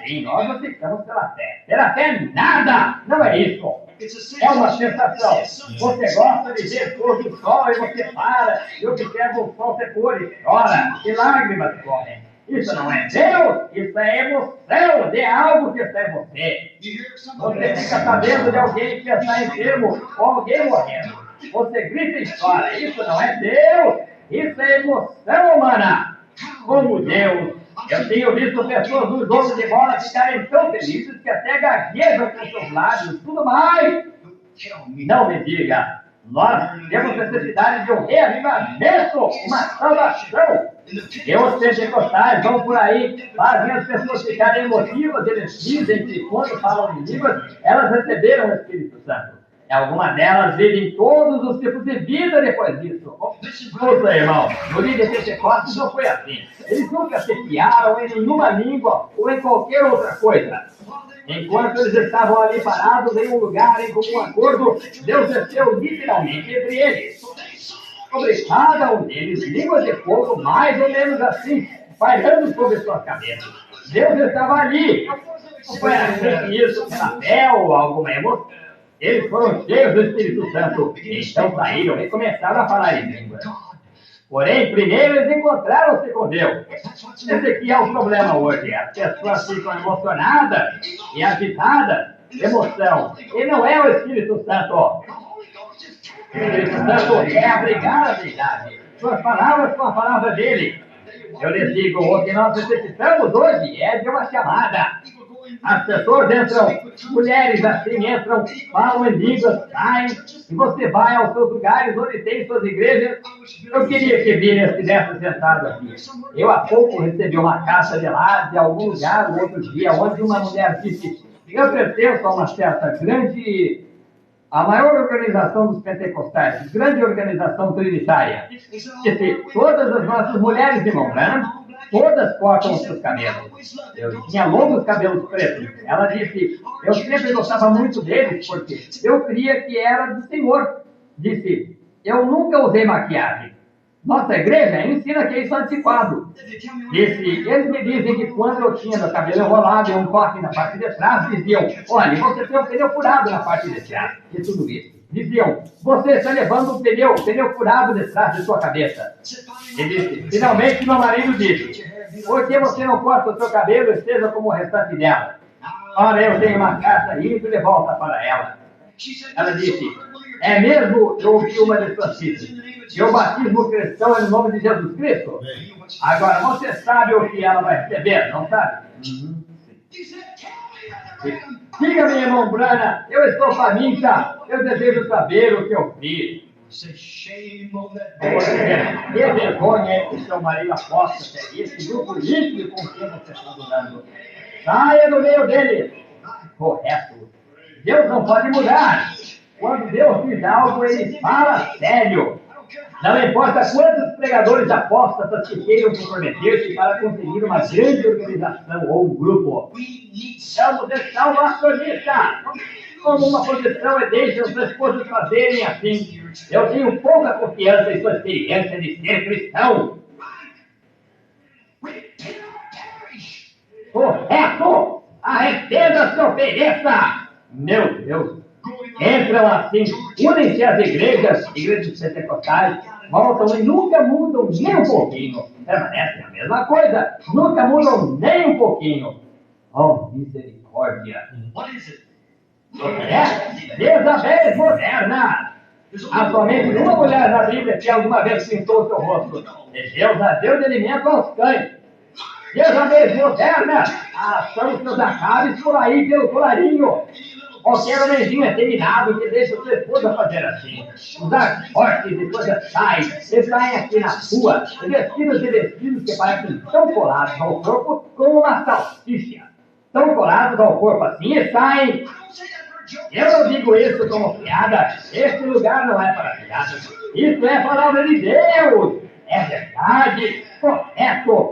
C: sim, nós não ficamos pela fé. Pela fé, nada! Não é isso. É uma sensação. Você gosta de ver pôr do sol e você para e observa o sol se pôr e chora, e lágrimas correm. Isso não é Deus, isso é emoção de algo que está em você. Você fica sabendo de alguém que está enfermo ou alguém morrendo. Você grita e chora. Isso não é Deus, isso é emoção humana. Como Deus. Eu tenho visto pessoas no jogo de bola ficarem tão felizes que até gaguejam com seus lábios, tudo mais. Não me diga, nós temos necessidade de um reavivamento, uma salvação. E os pentecostais vão por aí, fazem as pessoas ficarem emotivas, eles dizem que quando falam em línguas, elas receberam o Espírito Santo. E algumas delas vivem todos os tipos de vida depois disso. Ouça, irmão, no líder de Pentecostes não foi assim. Eles nunca se fiaram em nenhuma língua ou em qualquer outra coisa. Enquanto eles estavam ali parados em um lugar em comum acordo, Deus desceu literalmente entre eles. Sobre cada um deles, línguas de fogo mais ou menos assim, pairando sobre suas cabeças. Deus estava ali. Não foi assim isso pela fé ou alguma emoção. Eles foram cheios do Espírito Santo, então saíram e começaram a falar em línguas. Porém, primeiro eles encontraram-se com Deus. Esse aqui é o problema hoje. As pessoas ficam emocionadas e agitadas, emoção. E não é o Espírito Santo. O Espírito Santo é abrigar a verdade. Suas palavras são a palavra dele. Eu lhes digo, o que nós necessitamos hoje é de uma chamada. As pessoas entram, mulheres assim entram, falam em línguas, saem, e você vai aos seus lugares onde tem suas igrejas. Eu queria que Vini estivesse sentado aqui. Eu há pouco recebi uma carta de lá, de algum lugar, no outro dia, onde uma mulher disse: eu pertenço a uma certa grande, a maior organização dos pentecostais, grande organização trinitária. Disse, todas as nossas mulheres, irmão, né? Todas cortam os seus cabelos. Eu tinha longos cabelos pretos. Ela disse, eu sempre gostava muito deles, porque eu cria que era do Senhor. Disse, eu nunca usei maquiagem. Nossa igreja ensina que isso é antiquado. Disse, eles me dizem que quando eu tinha meu cabelo enrolado e um coque na parte de trás, diziam, olha, você tem um pneu furado na parte de trás. E tudo isso. Diziam, você está levando um pneu furado de trás de sua cabeça. E disse, finalmente meu marido disse, por que você não corta o seu cabelo e seja como o restante dela? Ora, eu tenho uma carta indo de volta para ela. Ela disse, é mesmo, eu ouvi uma de suas filhas, e o batismo cristão é no nome de Jesus Cristo. Agora, você sabe o que ela vai receber, não sabe? Diga-me, irmão Brana, eu estou faminta, eu desejo saber o que eu fiz. Que vergonha é que seu marido aposta que é esse grupo líquido com quem você está andando. Saia do meio dele. Correto. Deus não pode mudar. Quando Deus diz algo, ele fala sério. Não importa quantos pregadores apóstatas que queiram comprometer-se para conseguir uma grande organização ou um grupo. Precisamos de salvacionista. Como uma posição e deixem os esposos fazerem assim. Eu tenho pouca confiança em sua experiência de ser cristão. Correto! Arrependa-se, ofereça! Meu Deus! Entram assim, unem-se às igrejas pentecostais, voltam e nunca mudam nem um pouquinho. Permanecem a mesma coisa, nunca mudam nem um pouquinho. Oh, misericórdia! É Jezabel moderna! Há somente uma mulher na Bíblia que alguma vez pintou seu rosto. E Deus a deu de alimento aos cães. Jezabel moderna! São os seus acabes por aí pelo colarinho. Qualquer homenzinho efeminado que deixa sua esposa fazer assim. Usar cortes e coisas tais. E saem aqui na rua, vestidos e vestidos que parecem tão colados ao corpo como uma salsicha. Tão colados ao corpo assim e saem. Eu não digo isso como piada. Este lugar não é para piadas. Isso é a palavra de Deus. É verdade. Correto.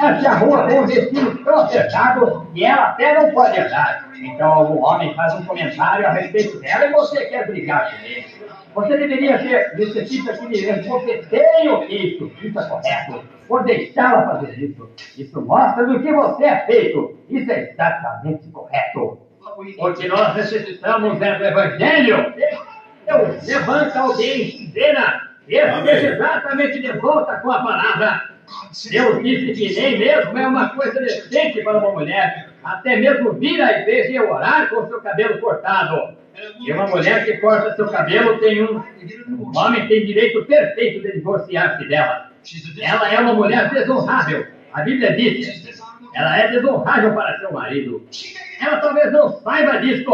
C: Ela se arruma com um vestido tão apertado que ela até não pode andar. Então algum homem faz um comentário a respeito dela e você quer brigar com ele. Você deveria ter, necessita que você tem o isso é correto. Por deixá-la fazer isso. Isso mostra do que você é feito. Isso é exatamente correto. O que nós necessitamos é do Evangelho. Deus levanta alguém em cena e esteja exatamente de volta com a palavra. Deus disse que nem mesmo é uma coisa decente para uma mulher, até mesmo vir à igreja e orar com seu cabelo cortado. E uma mulher que corta seu cabelo um homem tem direito perfeito de divorciar-se dela. Ela é uma mulher desonrável. A Bíblia diz, ela é desonrável para seu marido. Ela talvez não saiba disso.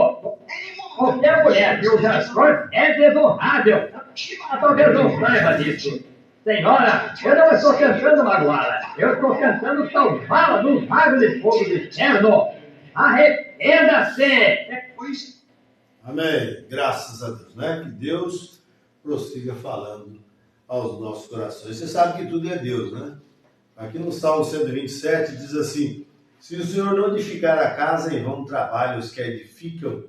C: Qualquer mulher que usa shorts é desonrável. Ela talvez não saiba disso. Senhora, eu não estou tentando magoá-la. Eu estou tentando salvá-la do lago de fogo do inferno. Arrependa-se!
A: Amém. Graças a Deus, né? Que Deus prossiga falando aos nossos corações. Você sabe que tudo é Deus, né? Aqui no Salmo 127 diz assim: se o Senhor não edificar a casa, em vão trabalham os que a edificam.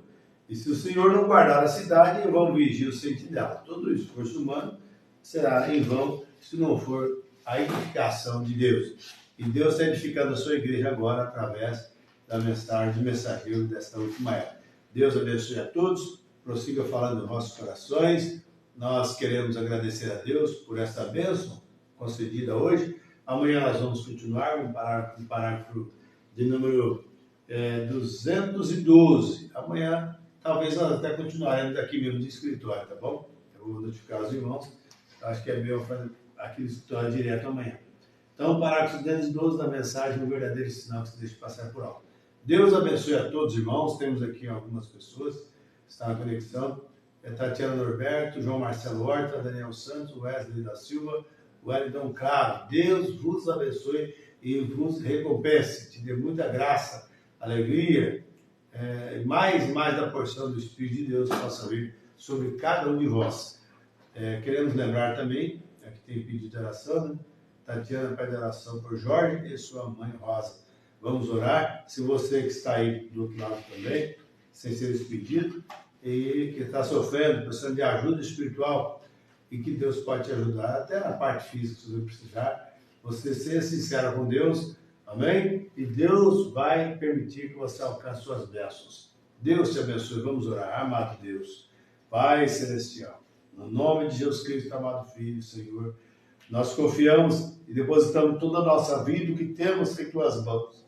A: E se o Senhor não guardar a cidade, em vão vigia o sentinela. Todo esforço humano será em vão se não for a edificação de Deus. E Deus está edificando a sua igreja agora através da mensagem de mensageiro desta última era. Deus abençoe a todos, prossiga falando em nossos corações. Nós queremos agradecer a Deus por esta bênção concedida hoje. Amanhã nós vamos continuar com o parágrafo de número 212. Amanhã, talvez nós até continuaremos daqui mesmo de escritório, tá bom? Eu vou notificar os irmãos. Acho que é melhor fazer aqui no escritório direto amanhã. Então, parágrafo 212 da mensagem, um verdadeiro sinal que se deixa passar por alto. Deus abençoe a todos, irmãos. Temos aqui algumas pessoas que estão na conexão. Tatiana Norberto, João Marcelo Horta, Daniel Santos, Wesley da Silva, Wellington Claro. Deus vos abençoe e vos recompense. Te dê muita graça, alegria, mais da porção do Espírito de Deus possa vir sobre cada um de vós. Queremos lembrar também, aqui tem pedido de oração, né? Tatiana pede oração por Jorge e sua mãe Rosa. Vamos orar. Se você que está aí do outro lado também, sem ser esse pedido, e que está sofrendo, precisando de ajuda espiritual, e que Deus pode te ajudar, até na parte física, se você precisar, você ser sincero com Deus, amém? E Deus vai permitir que você alcance suas bênçãos. Deus te abençoe. Vamos orar. Amado Deus, Pai Celestial, no nome de Jesus Cristo, amado Filho, Senhor, nós confiamos e depositamos toda a nossa vida, o que temos em tuas mãos.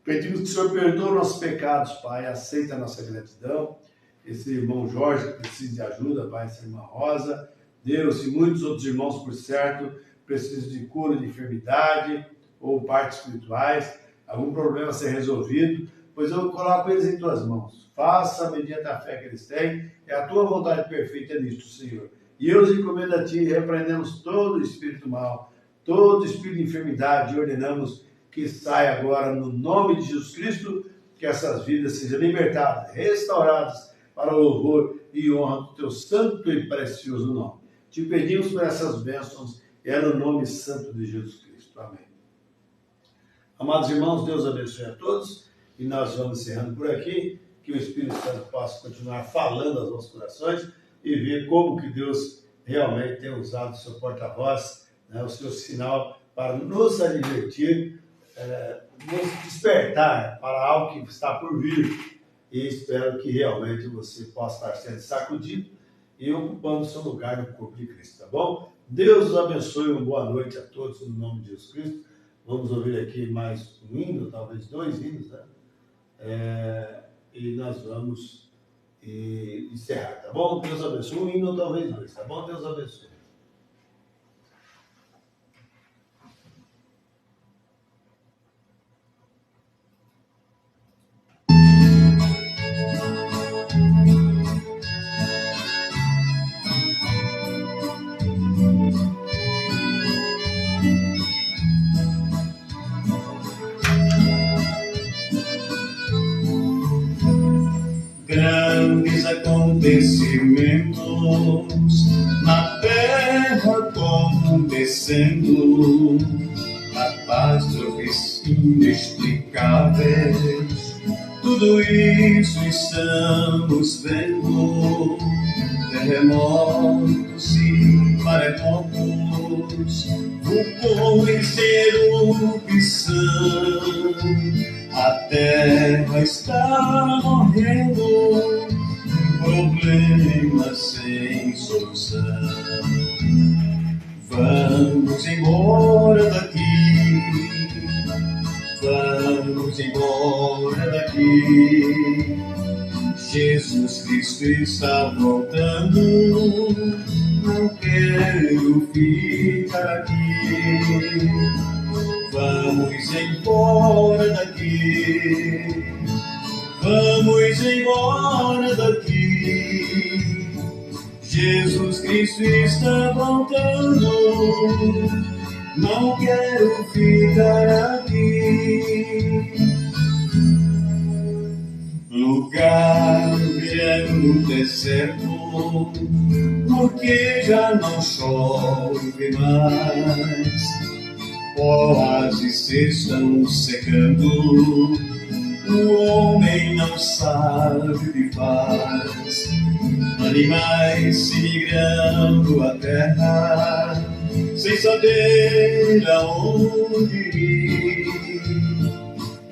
A: Pedimos que o Senhor perdoe nossos pecados, Pai, aceita a nossa gratidão. Esse irmão Jorge que precisa de ajuda, Pai, essa irmã Rosa, Deus, e muitos outros irmãos, por certo, precisam de cura de enfermidade ou partes espirituais, algum problema a ser resolvido, pois eu coloco eles em tuas mãos. Faça mediante a fé que eles têm, é a tua vontade perfeita nisto, Senhor. E eu os encomendo a ti, repreendemos todo espírito mal, todo espírito de enfermidade, e ordenamos que saia agora no nome de Jesus Cristo, que essas vidas sejam libertadas, restauradas para o louvor e honra do teu santo e precioso nome. Te pedimos por essas bênçãos, no nome santo de Jesus Cristo. Amém. Amados irmãos, Deus abençoe a todos, e nós vamos encerrando por aqui, que o Espírito Santo possa continuar falando aos nossos corações e ver como que Deus realmente tem usado o seu porta-voz, né, o seu sinal para nos advertir, nos despertar para algo que está por vir, e espero que realmente você possa estar sendo sacudido e ocupando o seu lugar no corpo de Cristo, tá bom? Deus os abençoe, uma boa noite a todos, no nome de Jesus Cristo. Vamos ouvir aqui mais um hino, talvez 2 hinos, né? E nós vamos encerrar, tá bom? Deus abençoe, um hino, talvez 2, tá bom? Deus abençoe.
D: Grandes acontecimentos na terra acontecendo, catástrofes inexplicáveis, tudo isso estamos vendo. terremotos e maremotos, vulcões em erupção, a terra está morrendo, problemas sem solução. Vamos embora daqui, vamos embora daqui. Jesus Cristo está voltando, não quero ficar aqui. Vamos embora daqui, vamos embora daqui. Jesus Cristo está voltando, não quero ficar aqui. Lugar virando deserto, porque já não chove mais. Oásis estão secando, o homem não sabe o que faz. Animais se migrando a terra, sem saber aonde ir.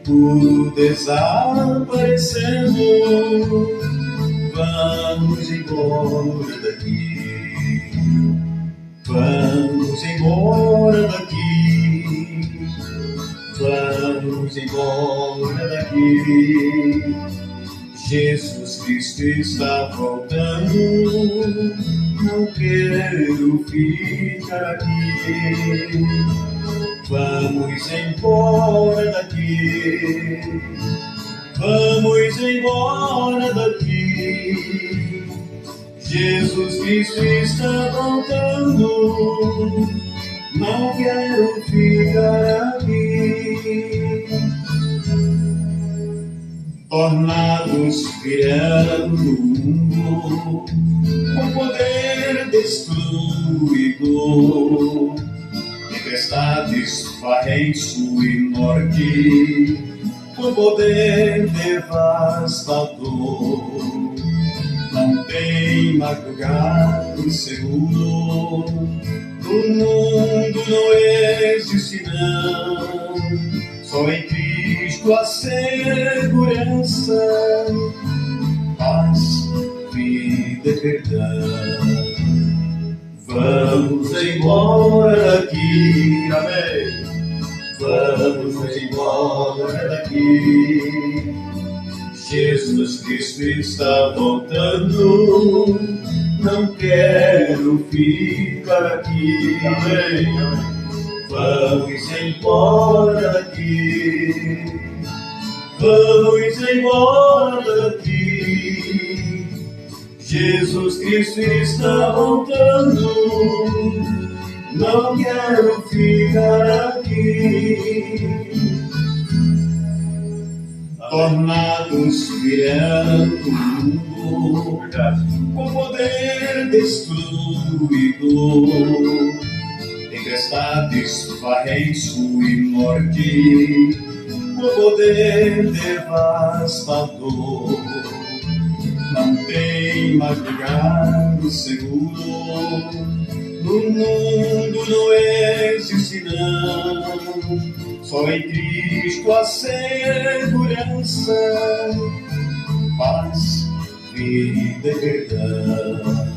D: Tudo desaparecendo, vamos embora daqui, vamos embora daqui, vamos embora daqui. Jesus Cristo está voltando, não quero ficar aqui. Vamos embora daqui, vamos embora daqui. Jesus Cristo está voltando, não quero ficar aqui. Tornados virando o mundo, com poder destruidor. Tempestades varrem sul e norte, com poder devastador. Não tem madrugada seguro, no mundo não existe não. Só em Cristo a segurança, paz, vida e perdão. Vamos embora daqui, amém. Vamos embora daqui. Jesus Cristo está voltando, não quero ficar aqui, amém. Vamos embora daqui, vamos embora daqui. Jesus Cristo está voltando, não quero ficar aqui. Tornados virando o mundo, com poder destruidor. Tempestades varrem sul e norte, com poder devastador. Não tem madrugada seguro, no mundo não existe não. Só em Cristo a segurança, paz, vida e perdão.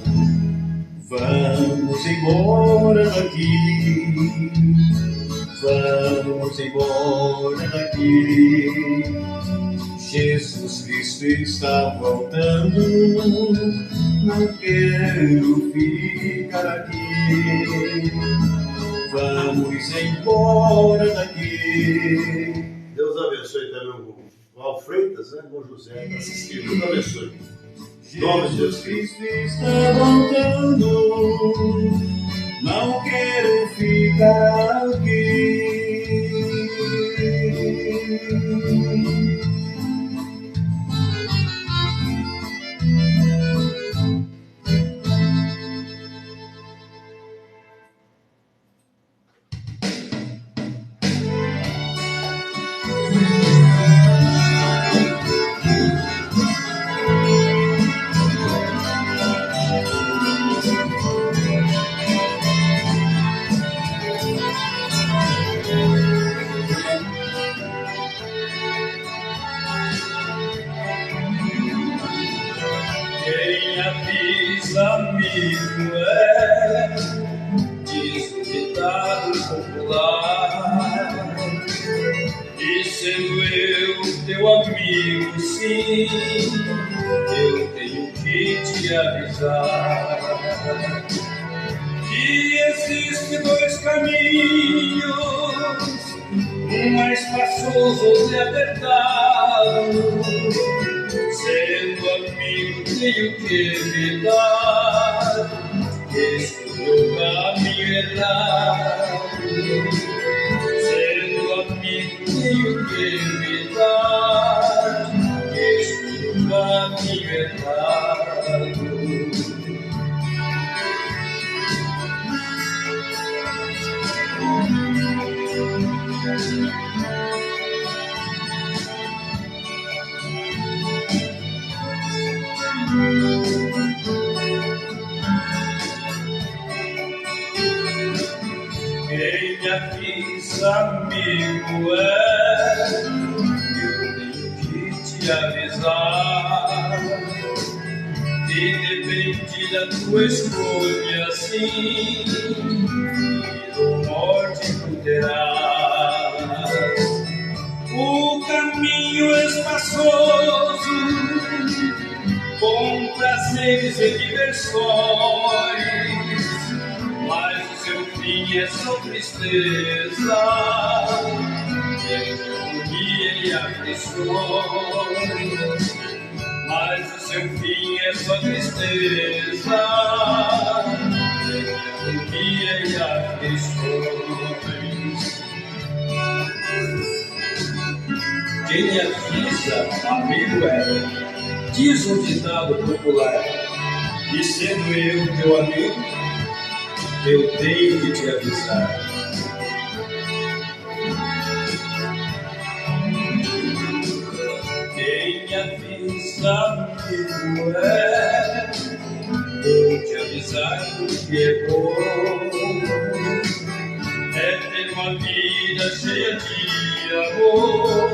D: Vamos embora daqui, vamos embora daqui. Jesus Cristo está voltando, não quero ficar aqui. Vamos embora daqui.
A: Deus abençoe também o Val Freitas, né? Com José, está assistindo. Deus abençoe.
D: Jesus Cristo está voltando, não quero ficar aqui. seu amigo, sim, eu tenho que te avisar que existem dois caminhos, um mais espaçoso, outro apertado. Sendo amigo, tenho que evitar escolher o caminho errado. Sendo amigo, tenho que evitar escolher o caminho errado. Quem avisa, amigo, eu tenho que te avisar. Que depende da tua escolha, sim, do norte tu terás. O caminho espaçoso, com prazeres e diversões, mas o seu fim é só tristeza, agonia e aflições. Mas o seu fim é só tristeza, agonia e aflições. Quem avisa, amigo, diz um ditado popular, e sendo eu teu amigo, eu tenho que te avisar. Quem avisa, amigo, vou te avisar do que é bom, é ter uma vida cheia de amor,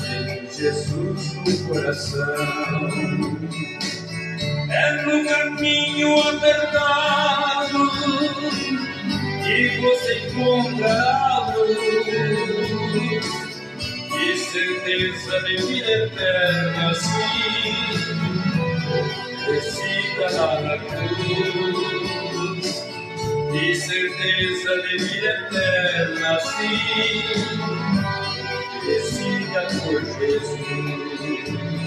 D: ter Jesus no coração. É no caminho apertado que você encontra a luz e certeza de vida eterna, sim, oferecida lá na cruz. E certeza de vida eterna, sim, oferecida por Jesus.